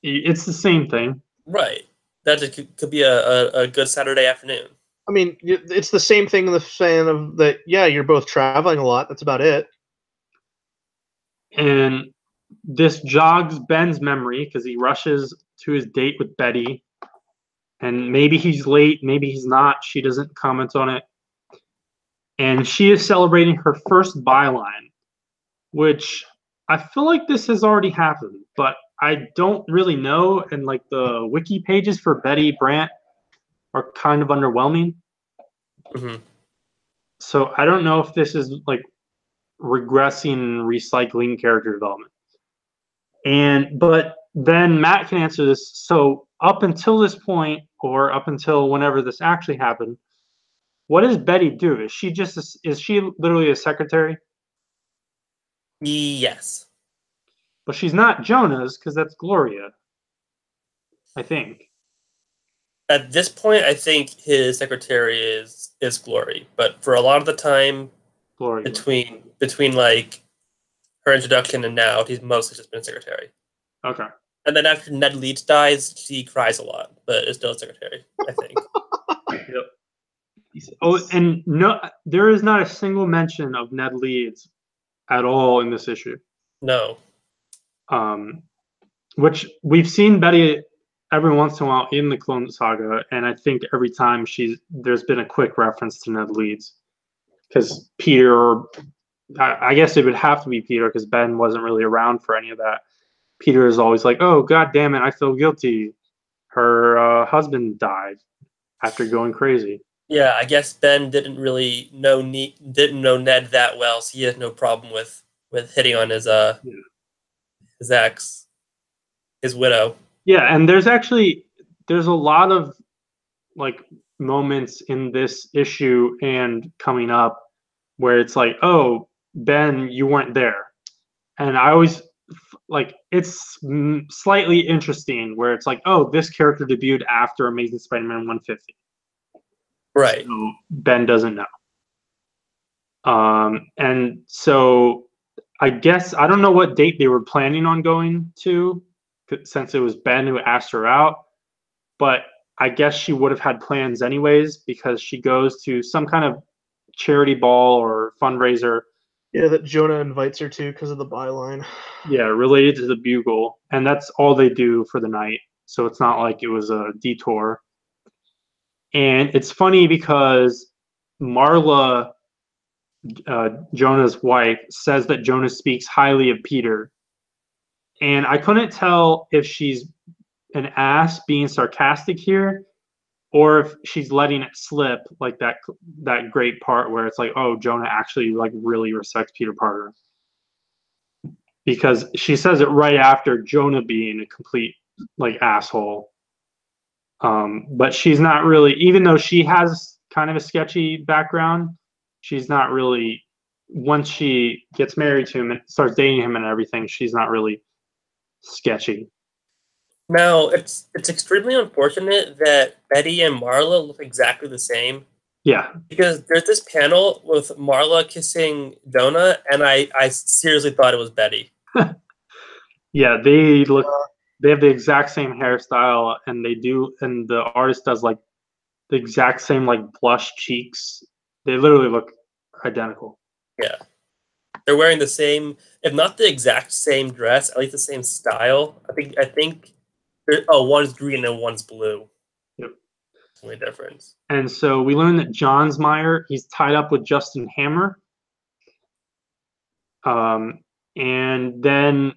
it's the same thing. Right. That could be a good Saturday afternoon. I mean, it's the same thing in the fan of that, yeah, you're both traveling a lot. That's about it. And this jogs Ben's memory because he rushes to his date with Betty. And maybe he's late, maybe he's not. She doesn't comment on it. And she is celebrating her first byline, which I feel like this has already happened, but I don't really know. And like the wiki pages for Betty Brant are kind of underwhelming. Mm-hmm. So I don't know if this is like regressing, recycling character development. But then Matt can answer this. So up until this point, or up until whenever this actually happened, what does Betty do? Is she literally a secretary? Yes. But she's not Jonah's because that's Gloria. I think. At this point, I think his secretary is Glory, but for a lot of the time Glory. between like her introduction and now, he's mostly just been secretary. Okay. And then after Ned Leeds dies, she cries a lot, but is still a secretary, I think. Yep. Oh, and no, there is not a single mention of Ned Leeds at all in this issue. No. Which we've seen Betty every once in a while in the Clone Saga, and I think every time there's been a quick reference to Ned Leeds, because Peter, I guess it would have to be Peter because Ben wasn't really around for any of that. Peter is always like, "Oh God damn it, I feel guilty. Her husband died after going crazy." Yeah, I guess Ben didn't know Ned that well, so he has no problem with hitting on his ex, his widow. Yeah, and there's a lot of like moments in this issue and coming up where it's like, "Oh, Ben, you weren't there," and I always like it's slightly interesting where it's like, "Oh, this character debuted after Amazing Spider-Man 150." Right. So Ben doesn't know. And so I guess I don't know what date they were planning on going to, since it was Ben who asked her out, but I guess she would have had plans anyways because she goes to some kind of charity ball or fundraiser. Yeah, that Jonah invites her to because of the byline. Yeah, related to the Bugle, and that's all they do for the night. So it's not like it was a detour. And it's funny because Marla, Jonah's wife, says that Jonah speaks highly of Peter. And I couldn't tell if she's an ass being sarcastic here or if she's letting it slip, like that great part where it's like, oh, Jonah actually like really respects Peter Parker. Because she says it right after Jonah being a complete like asshole. But she's not really, even though she has kind of a sketchy background, she's not really, once she gets married to him and starts dating him and everything, she's not really sketchy. Now, it's extremely unfortunate that Betty and Marla look exactly the same. Yeah. Because there's this panel with Marla kissing Jonah, and I seriously thought it was Betty. Yeah, they have the exact same hairstyle, and the artist does like the exact same like blush cheeks. They literally look identical. Yeah. They're wearing the same, if not the exact same dress, at least the same style. I think one's green and one's blue. Yep. Only difference. And so we learn that Johnsmeyer, he's tied up with Justin Hammer. And then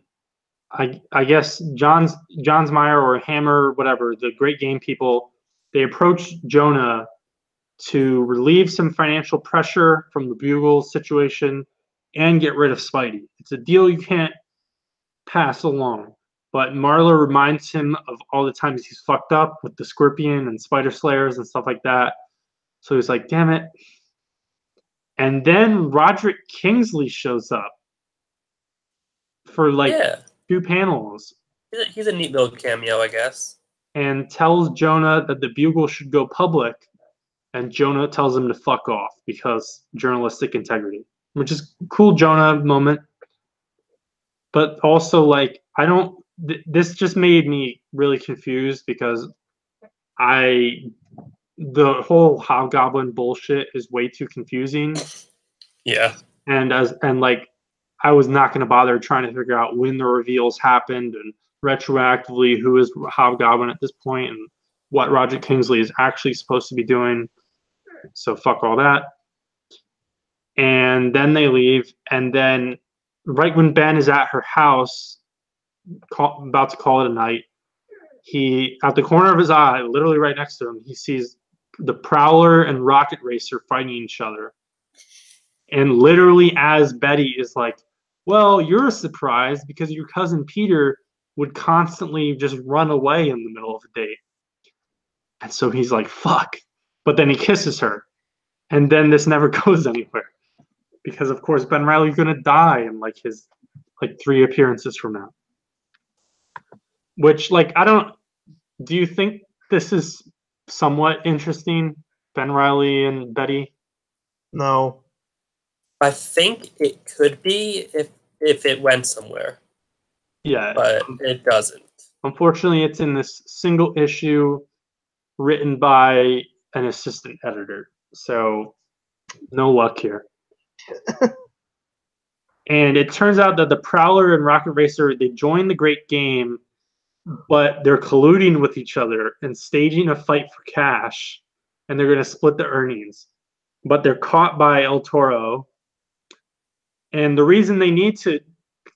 I guess Johnsmeyer or Hammer, whatever, the Great Game people, they approach Jonah to relieve some financial pressure from the Bugle situation and get rid of Spidey. It's a deal you can't pass along. But Marla reminds him of all the times he's fucked up with the Scorpion and Spider Slayers and stuff like that. So he's like, damn it. And then Roderick Kingsley shows up for like 2 panels. He's a neat little cameo, I guess. And tells Jonah that the Bugle should go public. And Jonah tells him to fuck off because journalistic integrity, which is a cool Jonah moment. But also, like, this just made me really confused because the whole Hobgoblin bullshit is way too confusing. Yeah. And like, I was not going to bother trying to figure out when the reveals happened and retroactively who is Hobgoblin at this point and what Roger Kingsley is actually supposed to be doing. So fuck all that. And then they leave. And then right when Ben is at her house, about to call it a night, he, at the corner of his eye, literally right next to him, he sees the Prowler and Rocket Racer fighting each other. And literally as Betty is like, well, you're surprised because your cousin Peter would constantly just run away in the middle of the date. And so he's like, fuck. But then he kisses her. And then this never goes anywhere. Because of course Ben Reilly's gonna die in like his 3 appearances from now. Which, like, Do you think this is somewhat interesting, Ben Reilly and Betty? No. I think it could be if it went somewhere, Yeah. but it doesn't. Unfortunately, it's in this single issue written by an assistant editor. So no luck here. And it turns out that the Prowler and Rocket Racer, they joined the Great Game, but they're colluding with each other and staging a fight for cash, and they're going to split the earnings. But they're caught by El Toro. And the reason they need to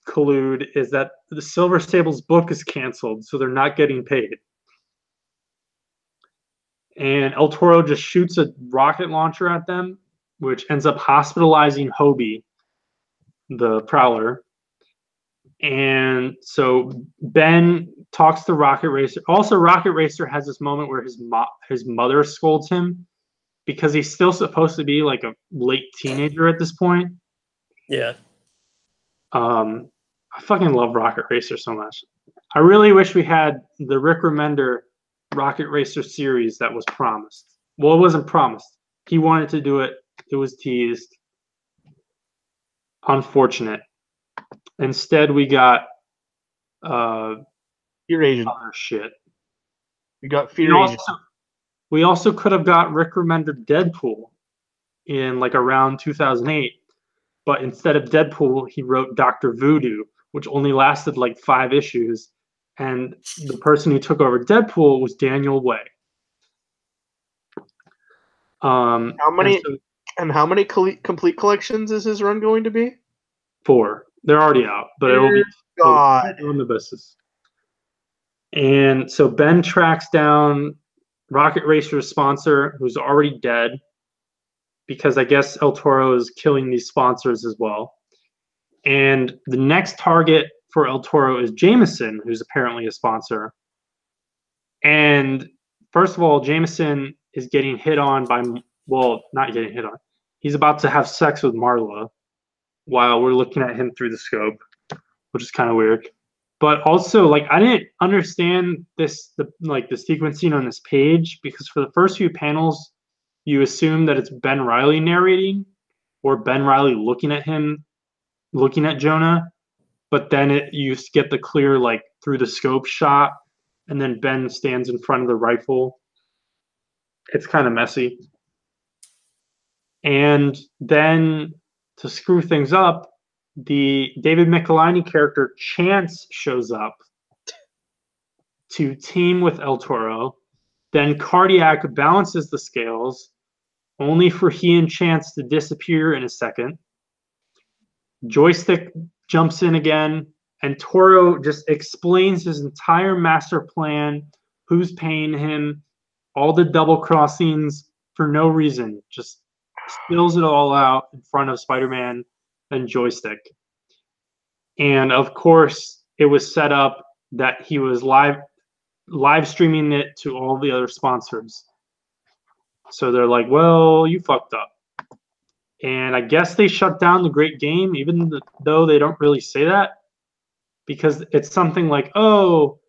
collude is that the Silver Sable's book is canceled, so they're not getting paid. And El Toro just shoots a rocket launcher at them, which ends up hospitalizing Hobie, the Prowler. And so Ben talks to Rocket Racer. Also, Rocket Racer has this moment where his mother scolds him because he's still supposed to be like a late teenager at this point. Yeah. I fucking love Rocket Racer so much. I really wish we had the Rick Remender Rocket Racer series that was promised. Well, it wasn't promised. He wanted to do it. It was teased. Unfortunate. Instead, we got Fear Agent. other shit. We got Fear Agent. We also could have got Rick Remender Deadpool in like around 2008, but instead of Deadpool, he wrote Dr. Voodoo, which only lasted like 5 issues, and the person who took over Deadpool was Daniel Way. How many complete collections is his run going to be? 4. They're already out, but it'll be omnibuses. And so Ben tracks down Rocket Racer's sponsor, who's already dead, because I guess El Toro is killing these sponsors as well. And the next target for El Toro is Jameson, who's apparently a sponsor. And first of all, Jameson is getting hit on by, well, not getting hit on. He's about to have sex with Marla while we're looking at him through the scope, which is kind of weird. But also, like, I didn't understand the sequencing on this page, because for the first few panels, you assume that it's Ben Reilly narrating or Ben Reilly looking at him, looking at Jonah. But then you get the clear, like, through the scope shot, and then Ben stands in front of the rifle. It's kind of messy. And then to screw things up, the David Michelini character Chance shows up to team with El Toro. Then Cardiac balances the scales, only for he and Chance to disappear in a second. Joystick jumps in again, and Toro just explains his entire master plan, who's paying him, all the double crossings for no reason, just spills it all out in front of Spider-Man and Joystick. And of course, it was set up that he was live streaming it to all the other sponsors. So they're like, well, you fucked up. And I guess they shut down the Great Game, even though they don't really say that, because it's something like, oh,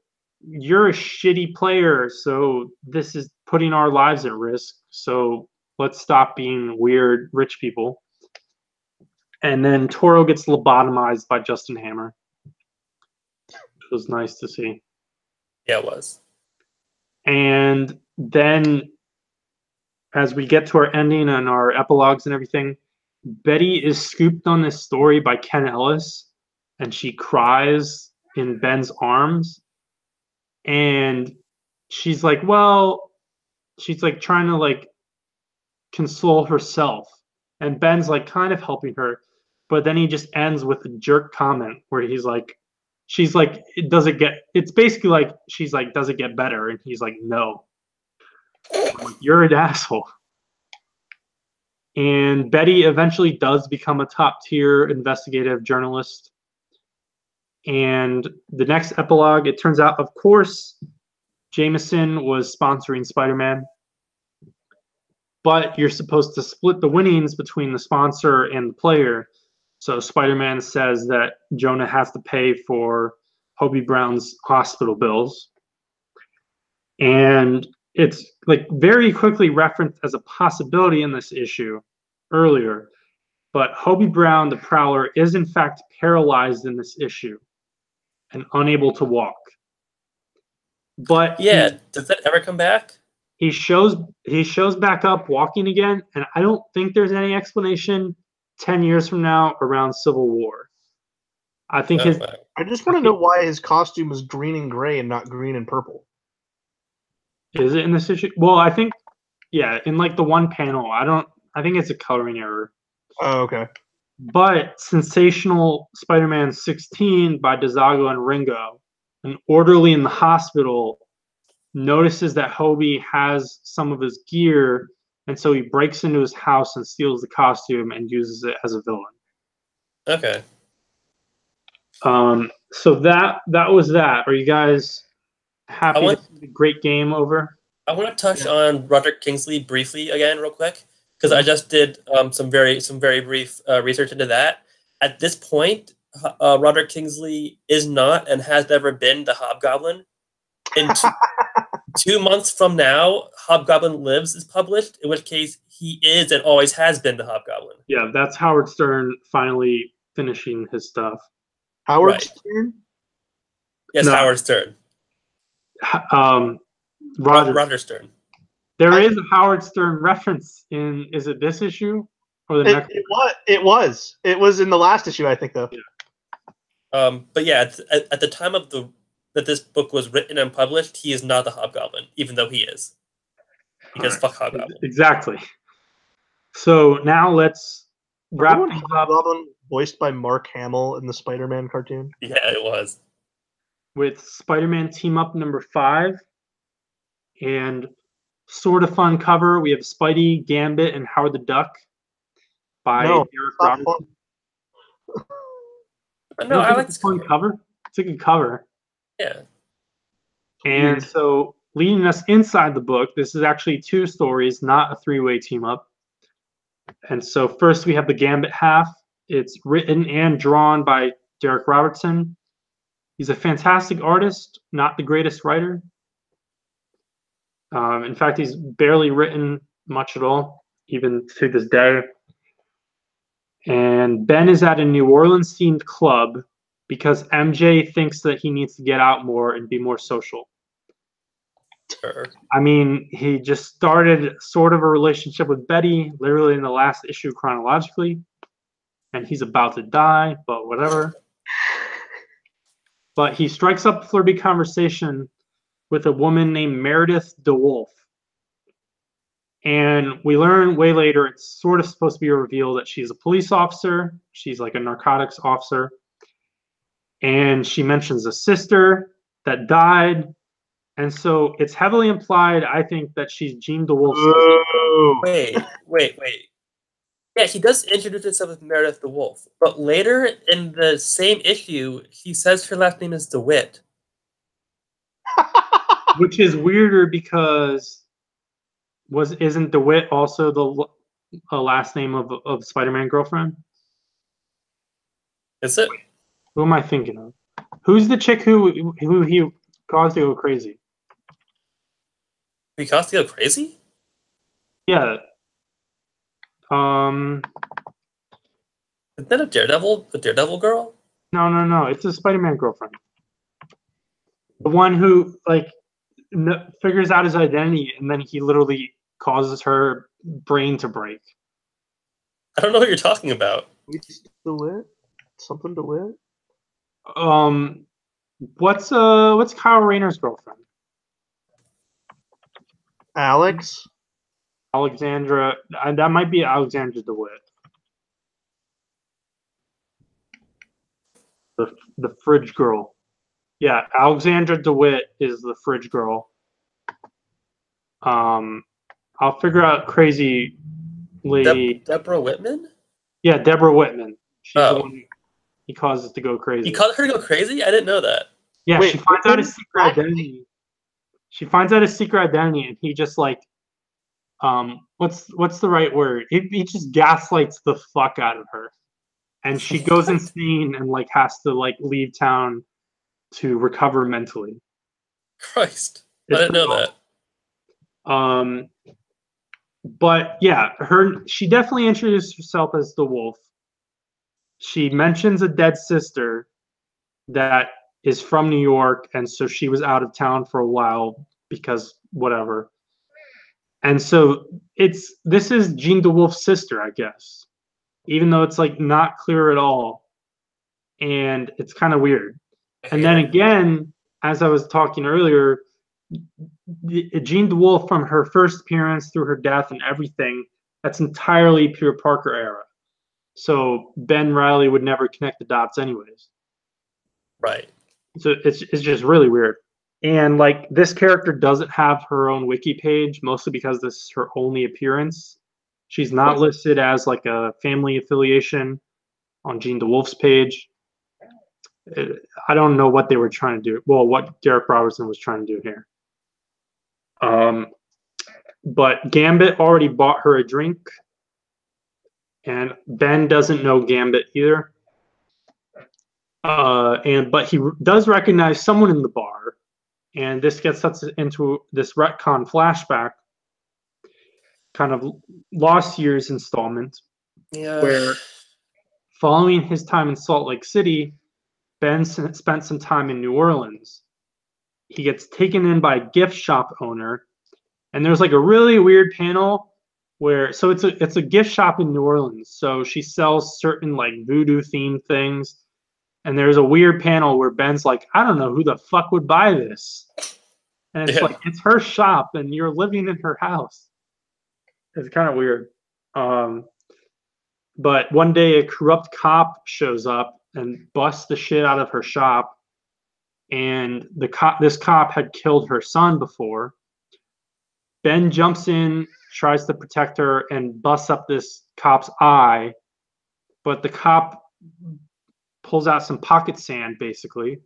you're a shitty player, so this is putting our lives at risk, so let's stop being weird rich people. And then Toro gets lobotomized by Justin Hammer, which was nice to see. Yeah, it was. And then as we get to our ending and our epilogues and everything, Betty is scooped on this story by Ken Ellis, and she cries in Ben's arms. And she's like, well, she's like trying to like console herself. And Ben's like kind of helping her. But then he just ends with a jerk comment where he's like, she's like, it's basically like, she's like, does it get better? And he's like, no. I'm like, you're an asshole. And Betty eventually does become a top tier investigative journalist. And the next epilogue, it turns out, of course, Jameson was sponsoring Spider-Man. But you're supposed to split the winnings between the sponsor and the player. So Spider-Man says that Jonah has to pay for Hobie Brown's hospital bills. And it's like very quickly referenced as a possibility in this issue earlier. But Hobie Brown, the Prowler, is in fact paralyzed in this issue and unable to walk. But Yeah, does that ever come back? he shows back up walking again, and I don't think there's any explanation 10 years from now around Civil War. I think Oh, wow. I just want to know why his costume is green and gray and not green and purple. Is it in this issue? Well, I think, yeah, in like the one panel. I think it's a coloring error. Oh, okay. But Sensational Spider-Man 16 by DeZago and Ringo, an orderly in the hospital notices that Hobie has some of his gear, and so he breaks into his house and steals the costume and uses it as a villain. Okay. So that was that. Are you guys happy to see the great game over? I want to touch on Roderick Kingsley briefly again, real quick, because I just did some very brief research into that. At this point, Roderick Kingsley is not and has never been the Hobgoblin. In 2 months from now, Hobgoblin Lives is published, in which case he is and always has been the Hobgoblin. Yeah, that's Howard Stern finally finishing his stuff. Howard Stern? Yes, no. Howard Stern. Roger Stern. There is a Howard Stern reference in, is it this issue or the next? It was in the last issue, I think, though. Yeah. But yeah, at the time of that this book was written and published, he is not the Hobgoblin, even though he is. Because fuck Hobgoblin. Exactly. So now let's wrap things up. Hobgoblin voiced by Mark Hamill in the Spider-Man cartoon. Yeah, it was. With Spider-Man Team Up number 5. And sort of fun cover. We have Spidey, Gambit, and Howard the Duck by Derek Robertson. No, I like this fun cover. It's a good cover. Yeah. And so leading us inside the book, this is actually 2 stories, not a 3-way team up. And so first we have the Gambit half. It's written and drawn by Derek Robertson. He's a fantastic artist, not the greatest writer. In fact, he's barely written much at all, even to this day. And Ben is at a New Orleans-themed club because MJ thinks that he needs to get out more and be more social. Sure. I mean, he just started sort of a relationship with Betty, literally in the last issue chronologically, and he's about to die, but whatever. But he strikes up a flirty conversation with a woman named Meredith DeWolf. And we learn way later, it's sort of supposed to be a reveal that she's a police officer. She's like a narcotics officer. And she mentions a sister that died. And so it's heavily implied, I think, that she's Jean DeWolf's sister. Wait. Yeah, he does introduce himself as Meredith DeWolf. But later in the same issue, he says her last name is DeWitt. Which is weirder because isn't DeWitt also the last name of Spider-Man girlfriend? Is it? Who am I thinking of? Who's the chick who he caused to go crazy? He caused to go crazy? Yeah. Isn't that a Daredevil girl? No. It's a Spider-Man girlfriend. The one who figures out his identity and then he literally causes her brain to break. I don't know what you're talking about. DeWitt? Something DeWitt? What's Kyle Rayner's girlfriend? Alexandra. That might be Alexandra DeWitt. The fridge girl. Yeah, Alexandra DeWitt is the fridge girl. I'll figure out crazy lady. Deborah Whitman? Yeah, Deborah Whitman. She's the one he causes to go crazy. He caused her to go crazy? I didn't know that. Yeah, she finds out his secret identity. She finds out his secret identity, and he just what's the right word? He just gaslights the fuck out of her, and she goes insane and has to leave town to recover mentally. Christ. I didn't know that. But yeah, she definitely introduced herself as the wolf. She mentions a dead sister that is from New York, and so she was out of town for a while because whatever. And so this is Jean the Wolf's sister, I guess, even though it's like not clear at all, and it's kind of weird. And then again, as I was talking earlier, Jean the Wolf, from her first appearance through her death and everything, that's entirely Peter Parker era. So Ben Reilly would never connect the dots anyways. Right. So it's just really weird. And like this character doesn't have her own wiki page, mostly because this is her only appearance. She's not listed as like a family affiliation on Jean the Wolf's page. I don't know what they were trying to do. Well, what Derek Robertson was trying to do here. But Gambit already bought her a drink, and Ben doesn't know Gambit either. But he does recognize someone in the bar, and this gets us into this retcon flashback, kind of Lost Years installment, where following his time in Salt Lake City, Ben spent some time in New Orleans. He gets taken in by a gift shop owner, and there's like a really weird panel where it's a gift shop in New Orleans. So she sells certain like voodoo themed things. And there's a weird panel where Ben's like, I don't know who the fuck would buy this. And it's like, it's her shop and you're living in her house. It's kind of weird. But one day a corrupt cop shows up and busts the shit out of her shop. And this cop had killed her son before. Ben jumps in, tries to protect her, and busts up this cop's eye. But the cop pulls out some pocket sand, basically,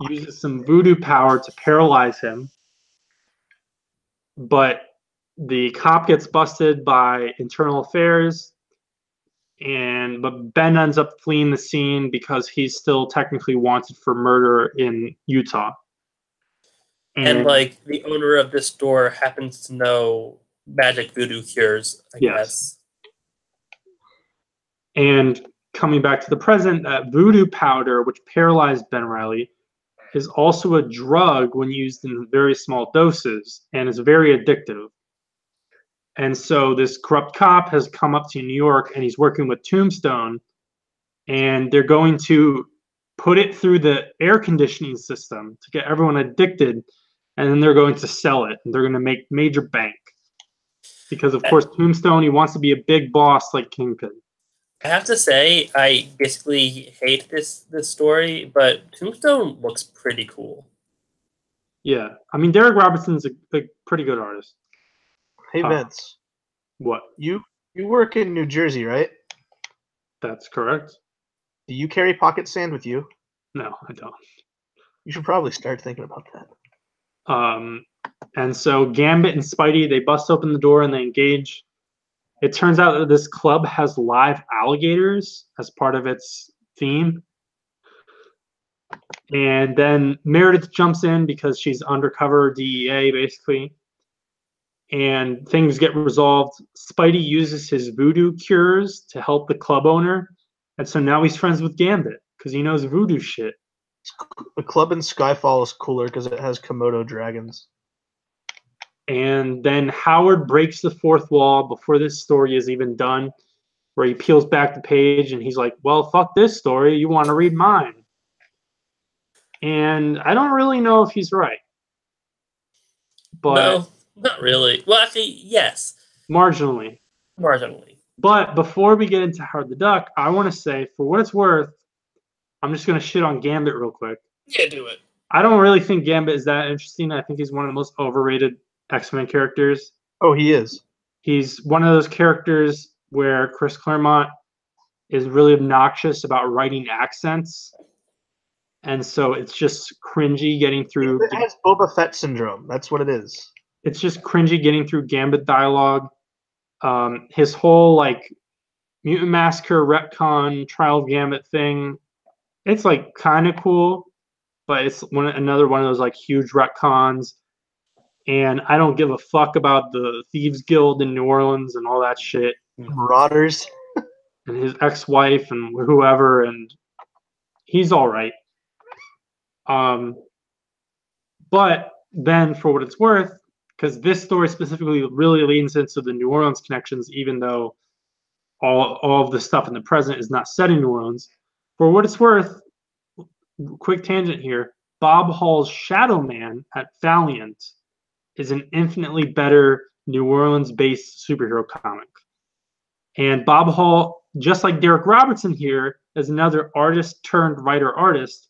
uses some voodoo power to paralyze him. But the cop gets busted by internal affairs, but Ben ends up fleeing the scene because he's still technically wanted for murder in Utah. And like the owner of this store happens to know magic voodoo cures, I guess. And coming back to the present, that voodoo powder, which paralyzed Ben Reilly, is also a drug when used in very small doses and is very addictive. And so this corrupt cop has come up to New York and he's working with Tombstone, and they're going to put it through the air conditioning system to get everyone addicted, and then they're going to sell it, and they're going to make major bank. Because, of course, Tombstone, he wants to be a big boss like Kingpin. I have to say, I basically hate this story, but Tombstone looks pretty cool. Yeah. I mean, Derek Robertson's a pretty good artist. Hey, Vince. What? You work in New Jersey, right? That's correct. Do you carry pocket sand with you? No, I don't. You should probably start thinking about that. And so Gambit and Spidey, they bust open the door and they engage. It turns out that this club has live alligators as part of its theme. And then Meredith jumps in because she's undercover DEA, basically. And things get resolved. Spidey uses his voodoo cures to help the club owner. And so now he's friends with Gambit because he knows voodoo shit. The club in Skyfall is cooler because it has Komodo dragons. And then Howard breaks the fourth wall before this story is even done, where he peels back the page and he's like, well, fuck this story. You want to read mine? And I don't really know if he's right. But no, not really. Well, actually, yes. Marginally. But before we get into Howard the Duck, I want to say, for what it's worth, I'm just going to shit on Gambit real quick. Yeah, do it. I don't really think Gambit is that interesting. I think he's one of the most overrated X-Men characters. Oh, he is. He's one of those characters where Chris Claremont is really obnoxious about writing accents. And so it's just cringy getting through. It has Boba Fett syndrome. That's what it is. It's just cringy getting through Gambit dialogue. His whole like Mutant Massacre retcon Trial of Gambit thing, it's like kind of cool, but it's another one of those like huge retcons. And I don't give a fuck about the Thieves Guild in New Orleans and all that shit. Marauders. And his ex-wife and whoever, and he's all right. But then, for what it's worth, because this story specifically really leans into the New Orleans connections, even though all of the stuff in the present is not set in New Orleans. For what it's worth, quick tangent here, Bob Hall's Shadow Man at Valiant is an infinitely better New Orleans-based superhero comic. And Bob Hall, just like Derek Robertson here, is another artist turned writer-artist.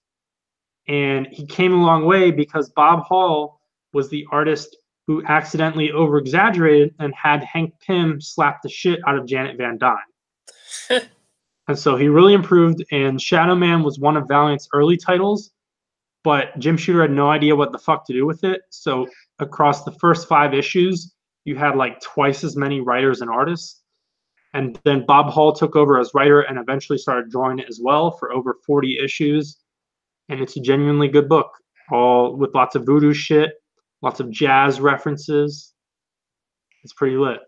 And he came a long way because Bob Hall was the artist who accidentally over-exaggerated and had Hank Pym slap the shit out of Janet Van Dyne. And so he really improved, and Shadow Man was one of Valiant's early titles, but Jim Shooter had no idea what the fuck to do with it. So across the first 5 issues, you had like twice as many writers and artists. And then Bob Hall took over as writer and eventually started drawing it as well for over 40 issues. And it's a genuinely good book, all with lots of voodoo shit, lots of jazz references. It's pretty lit.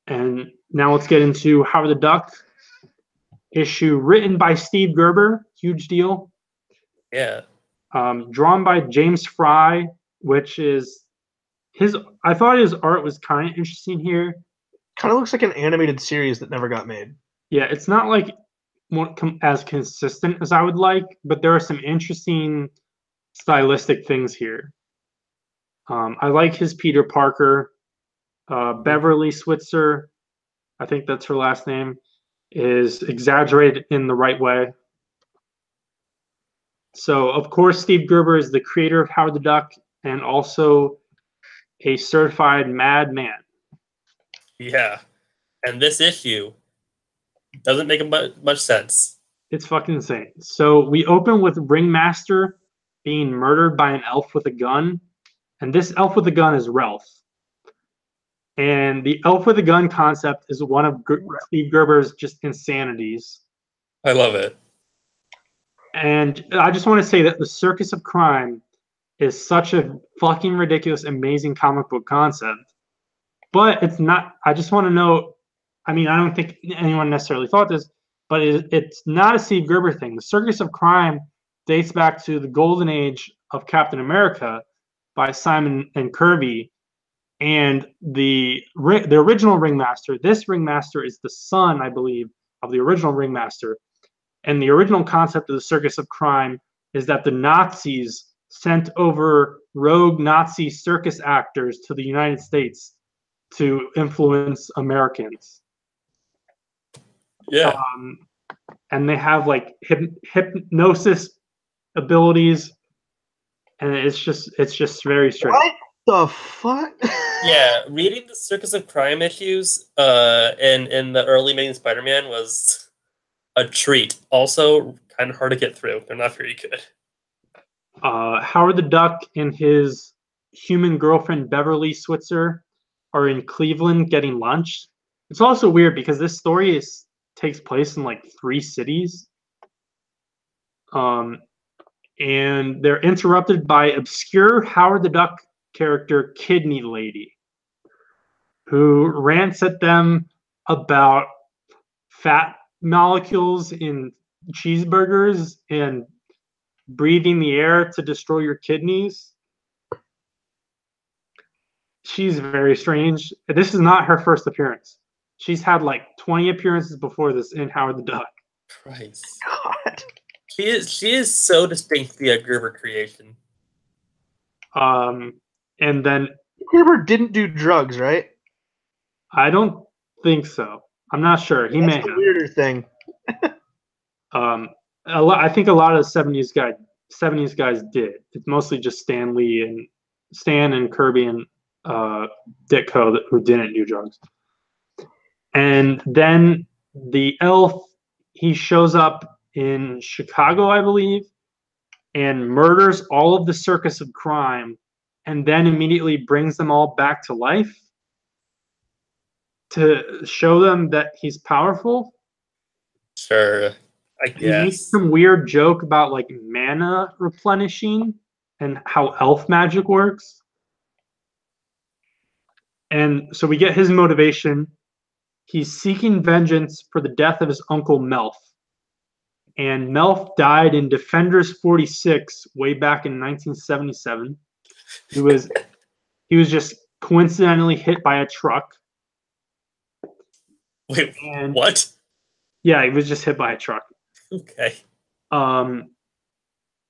And now let's get into Howard the Duck issue written by Steve Gerber, huge deal. Yeah. Drawn by James Fry, which is I thought his art was kind of interesting here. Kind of looks like an animated series that never got made. Yeah, it's not like as consistent as I would like, but there are some interesting stylistic things here. I like his Peter Parker. Beverly Switzer, I think that's her last name, is exaggerated in the right way. So, of course, Steve Gerber is the creator of Howard the Duck and also a certified madman. Yeah. And this issue doesn't make much sense. It's fucking insane. So we open with Ringmaster being murdered by an elf with a gun. And this elf with a gun is Ralph. And the elf with a gun concept is one of Steve Gerber's just insanities. I love it. And I just want to say that the Circus of Crime is such a fucking ridiculous, amazing comic book concept. But it's not, I just want to know, I mean, I don't think anyone necessarily thought this, but it's not a Steve Gerber thing. The Circus of Crime dates back to the golden age of Captain America by Simon and Kirby. And the original Ringmaster, this Ringmaster is the son, I believe, of the original Ringmaster. And the original concept of the Circus of Crime is that the Nazis sent over rogue Nazi circus actors to the United States to influence Americans. Yeah. And they have like hypnosis abilities, and it's just very strange. What the fuck? Yeah, reading the Circus of Crime issues in the early Amazing Spider-Man was a treat. Also, kind of hard to get through. They're not very good. Howard the Duck and his human girlfriend Beverly Switzer are in Cleveland getting lunch. It's also weird because this story takes place in like 3 cities. And they're interrupted by obscure Howard the Duck character Kidney Lady, who rants at them about fat molecules in cheeseburgers and breathing the air to destroy your kidneys. She's very strange. This is not her first appearance. She's had like 20 appearances before this in Howard the Duck. Christ. God. She is so distinctly a Gerber creation. And then Gerber didn't do drugs, right? I don't think so. I'm not sure. He may That's the have. weirder thing. I think a lot of the 70s guys did. It's mostly just Stan and Kirby and Ditko who didn't do drugs. And then the elf, he shows up in Chicago, I believe, and murders all of the Circus of Crime, and then immediately brings them all back to life to show them that he's powerful. Sure, I guess. He makes some weird joke about like mana replenishing and how elf magic works. And so we get his motivation. He's seeking vengeance for the death of his uncle Melf. And Melf died in Defenders 46 way back in 1977. He was just coincidentally hit by a truck. Wait, And what? yeah, he was just hit by a truck. Okay.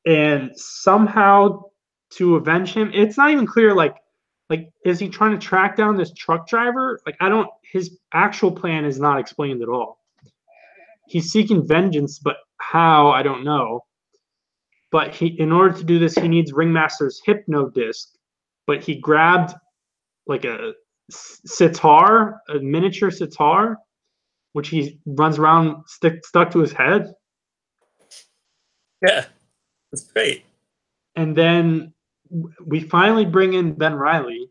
And somehow to avenge him, it's not even clear. Like, is he trying to track down this truck driver? Like, his actual plan is not explained at all. He's seeking vengeance, but how, I don't know. But in order to do this, he needs Ringmaster's hypno disc. But he grabbed like a sitar, a miniature sitar, which he runs around stuck to his head. Yeah, that's great. And then we finally bring in Ben Reilly,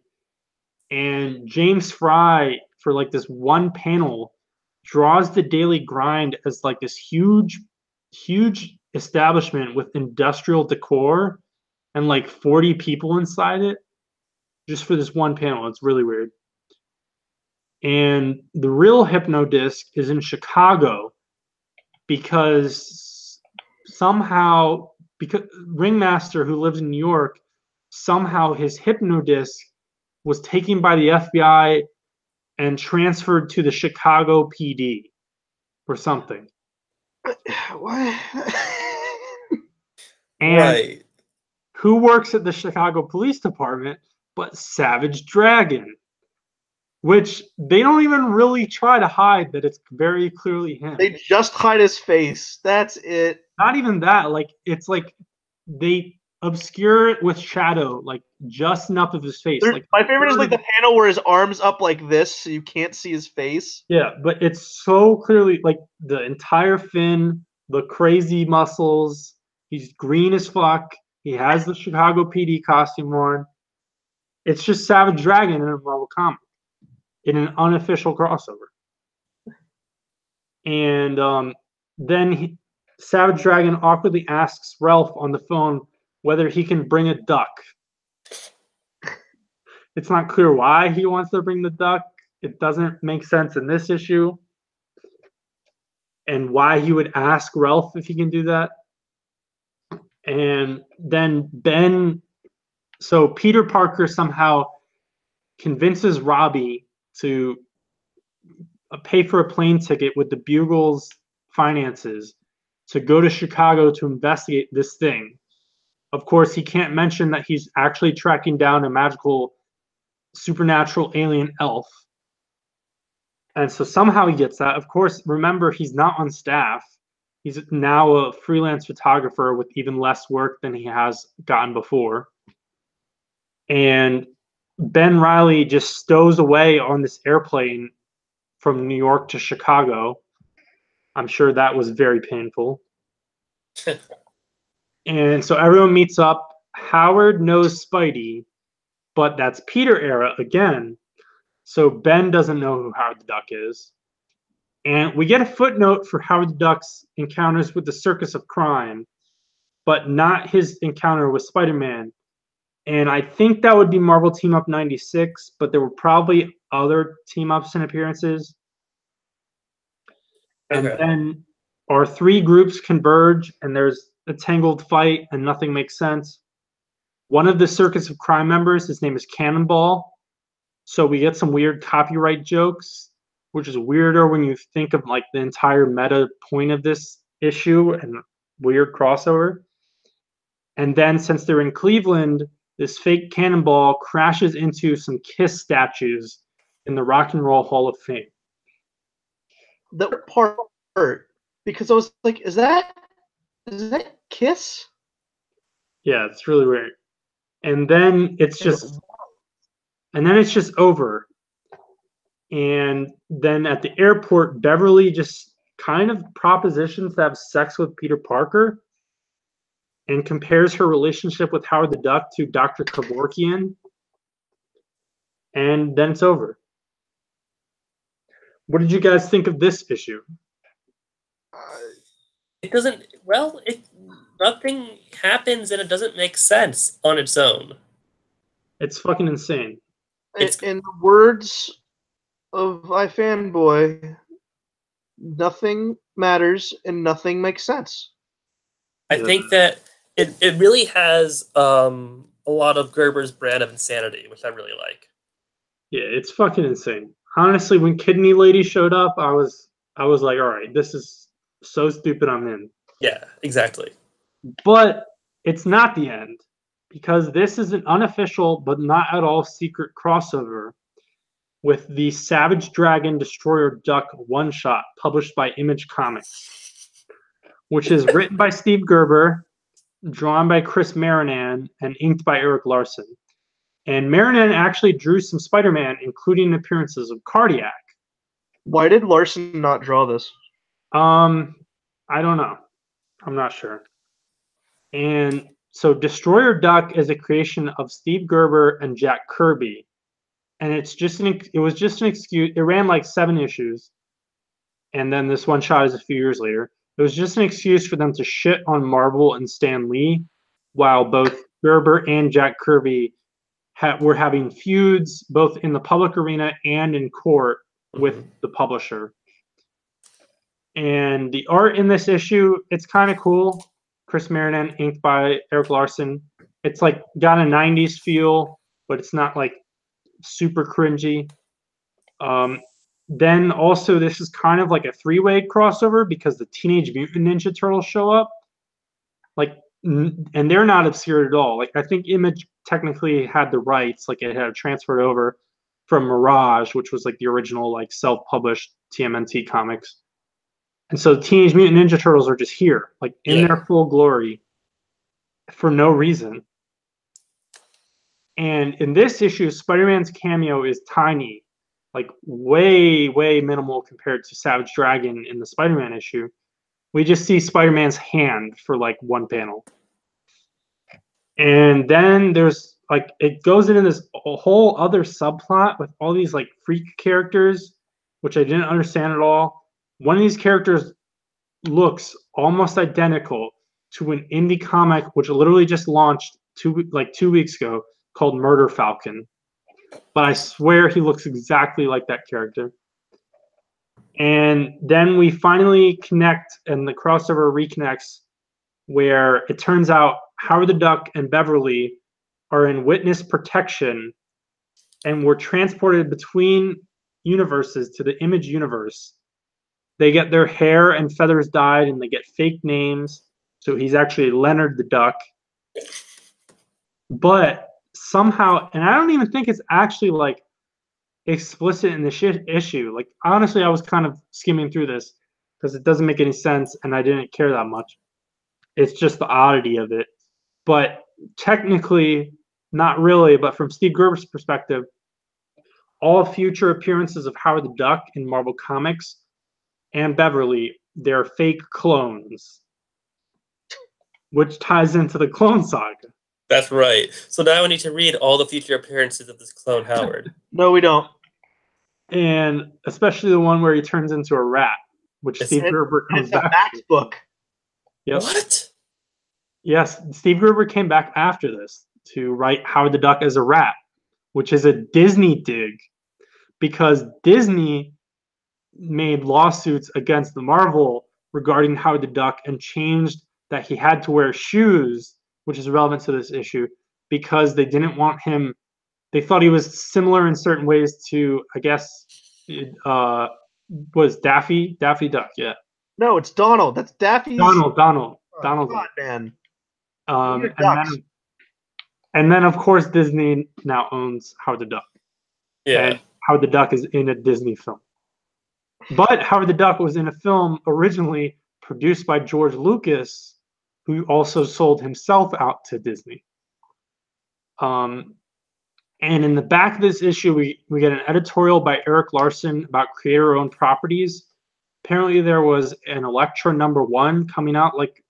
and James Fry, for like this one panel, draws the Daily Grind as like this huge establishment with industrial decor and like 40 people inside it just for this one panel. It's really weird. And the real Hypno Disc is in Chicago because Ringmaster, who lives in New York, somehow his Hypno Disc was taken by the FBI and transferred to the Chicago PD or something. What? And Right. who works at the Chicago Police Department but Savage Dragon? Which they don't even really try to hide that it's very clearly him. They just hide his face. That's it. Not even that. Like, it's like they obscure it with shadow, like just enough of his face. Like, my favorite is like the panel where his arm's up like this, so you can't see his face. yeah, but it's so clearly like the entire fin, the crazy muscles. He's green as fuck. He has the Chicago PD costume on. It's just Savage Dragon in a Marvel comic in an unofficial crossover. And then Savage Dragon awkwardly asks Ralph on the phone whether he can bring a duck. It's not clear why he wants to bring the duck. It doesn't make sense in this issue. And why he would ask Ralph if he can do that. And then so Peter Parker somehow convinces Robbie to pay for a plane ticket with the Bugle's finances to go to Chicago to investigate this thing. Of course, he can't mention that he's actually tracking down a magical supernatural alien elf. And so somehow he gets that. Of course, remember, he's not on staff. He's now a freelance photographer with even less work than he has gotten before. And Ben Reilly just stows away on this airplane from New York to Chicago. I'm sure that was very painful. And so everyone meets up. Howard knows Spidey, but that's Peter era again. So Ben doesn't know who Howard the Duck is. And we get a footnote for Howard the Duck's encounters with the Circus of Crime, but not his encounter with Spider-Man. And I think that would be Marvel Team Up 96, but there were probably other team-ups and appearances. And then our three groups converge, and there's a tangled fight, and nothing makes sense. One of the Circus of Crime members, his name is Cannonball. So we get some weird copyright jokes, which is weirder when you think of like the entire meta point of this issue and weird crossover. And then since they're in Cleveland, this fake Cannonball crashes into some Kiss statues in the Rock and Roll Hall of Fame. The part hurt because I was like, is that Kiss? Yeah, it's really weird. And then it's just over. And then at the airport, Beverly just kind of propositions to have sex with Peter Parker and compares her relationship with Howard the Duck to Dr. Kevorkian. And then it's over. What did you guys think of this issue? It doesn't. Well, nothing happens and it doesn't make sense on its own. It's fucking insane. In the words of iFanboy, nothing matters and nothing makes sense. I think that it really has a lot of Gerber's brand of insanity, which I really like. Yeah, it's fucking insane. Honestly, when Kidney Lady showed up, I was like, all right, this is so stupid, I'm in. Yeah, exactly. But it's not the end, because this is an unofficial but not at all secret crossover with the Savage Dragon Destroyer Duck one-shot published by Image Comics, which is written by Steve Gerber, drawn by Chris Marinan, and inked by Eric Larson. And Marinan actually drew some Spider-Man, including appearances of Cardiac. Why did Larson not draw this? I don't know. I'm not sure. And so Destroyer Duck is a creation of Steve Gerber and Jack Kirby. And it was just an excuse. It ran like 7 issues. And then this one shot is a few years later. It was just an excuse for them to shit on Marvel and Stan Lee, while both Gerber and Jack Kirby were having feuds both in the public arena and in court with the publisher. And the art in this issue, it's kind of cool. Chris Marinan, inked by Eric Larson. It's like got a 90s feel, but it's not like super cringy. Then also this is kind of like a 3-way crossover because the Teenage Mutant Ninja Turtles show up. Like, and they're not obscure at all. Like, I think Image technically had the rights, like it had transferred over from Mirage, which was like the original like self-published TMNT comics. And so Teenage Mutant Ninja Turtles are just here, like in their full glory for no reason. And in this issue, Spider-Man's cameo is tiny, like way, way minimal compared to Savage Dragon in the Spider-Man issue. We just see Spider-Man's hand for like one panel. And then there's like, it goes into this whole other subplot with all these like freak characters, which I didn't understand at all. One of these characters looks almost identical to an indie comic which literally just launched 2 weeks ago called Murder Falcon. But I swear he looks exactly like that character. And then we finally connect, and the crossover reconnects, where it turns out Howard the Duck and Beverly are in witness protection and were transported between universes to the Image universe. They get their hair and feathers dyed, and they get fake names. So he's actually Leonard the Duck. But somehow, and I don't even think it's actually like explicit in the issue. Like, honestly, I was kind of skimming through this because it doesn't make any sense, and I didn't care that much. It's just the oddity of it. But technically, not really. But from Steve Gerber's perspective, all future appearances of Howard the Duck in Marvel Comics and Beverly, they're fake clones, which ties into the Clone Saga. That's right. So now I need to read all the future appearances of this clone Howard. No, we don't. And especially the one where he turns into a rat, which Steve Gerber comes back. It's a Max book. Yep. What? Yes, Steve Gerber came back after this to write Howard the Duck as a rat, which is a Disney dig, because Disney made lawsuits against the Marvel regarding Howard the Duck and changed that he had to wear shoes, which is relevant to this issue, because they didn't want him. They thought he was similar in certain ways to, I guess, was Daffy Duck? Yeah. No, it's Donald. That's Daffy's. Donald. Oh, God, man. And then of course Disney now owns Howard the Duck. Yeah. And Howard the Duck is in a Disney film. But Howard the Duck was in a film originally produced by George Lucas, who also sold himself out to Disney. And in the back of this issue, we get an editorial by Eric Larson about creator-owned properties. Apparently there was an Elektra #1 coming out like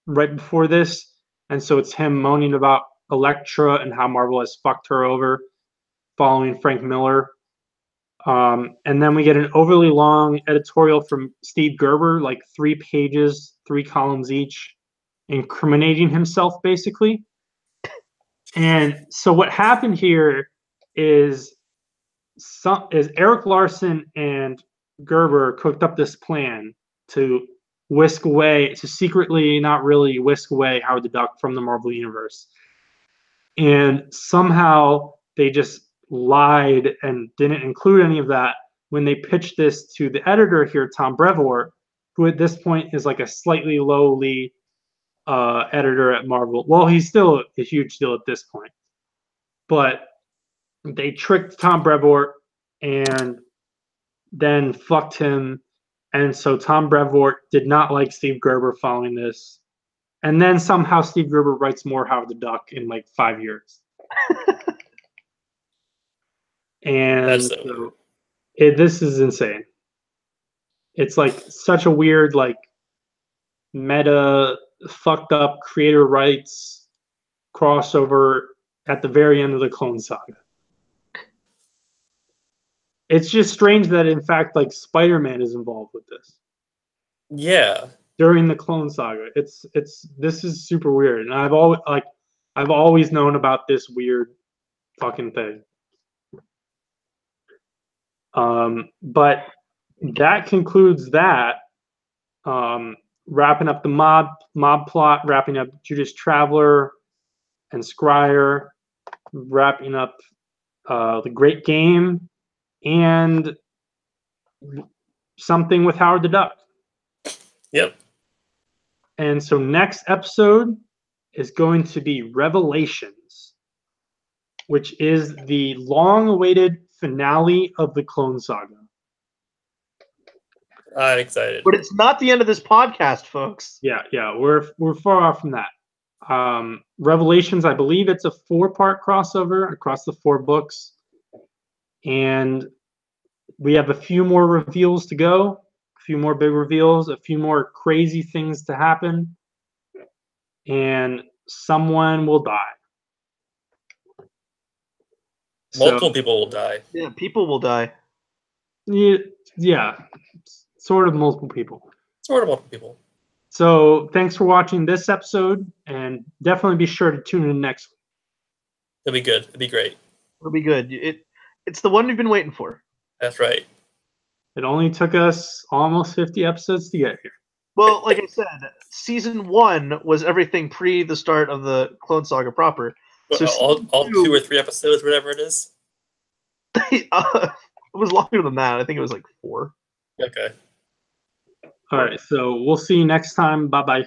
right before this. And so it's him moaning about Elektra and how Marvel has fucked her over, following Frank Miller. And then we get an overly long editorial from Steve Gerber, like 3 pages, 3 columns each, incriminating himself, basically. And so what happened here is Eric Larson and Gerber cooked up this plan to secretly, not really whisk away Howard the Duck from the Marvel Universe. And somehow they just lied and didn't include any of that when they pitched this to the editor here, Tom Brevoort, who at this point is like a slightly lowly editor at Marvel. Well, he's still a huge deal at this point. But they tricked Tom Brevoort and then fucked him. And so Tom Brevoort did not like Steve Gerber following this. And then somehow Steve Gerber writes more Howard the Duck in like 5 years. And so this is insane. It's like such a weird, like meta, fucked up creator rights crossover at the very end of the Clone Saga. It's just strange that in fact, like Spider-Man is involved with this. Yeah. During the Clone Saga, this is super weird, and I've always known about this weird fucking thing. But that concludes that. Wrapping up the mob plot, wrapping up Judas Traveller and Scrier, wrapping up the Great Game, and something with Howard the Duck. Yep. And so next episode is going to be Revelations, which is the long-awaited finale of the Clone Saga. I'm excited. But it's not the end of this podcast, folks. Yeah, we're far off from that. Revelations, I believe it's a 4-part crossover across the 4 books. And we have a few more reveals to go. A few more big reveals, a few more crazy things to happen, and someone will die. Multiple people will die. Yeah, people will die. Yeah, sort of multiple people. Sort of multiple people. So thanks for watching this episode, and definitely be sure to tune in next week. It'll be good. It'll be great. It'll be good. It's the one we've been waiting for. That's right. It only took us almost 50 episodes to get here. Well, like I said, season 1 was everything pre the start of the Clone Saga proper. So all 2 or 3 episodes, whatever it is. It was longer than that. I think it was like 4. Okay. All right, so we'll see you next time. Bye-bye.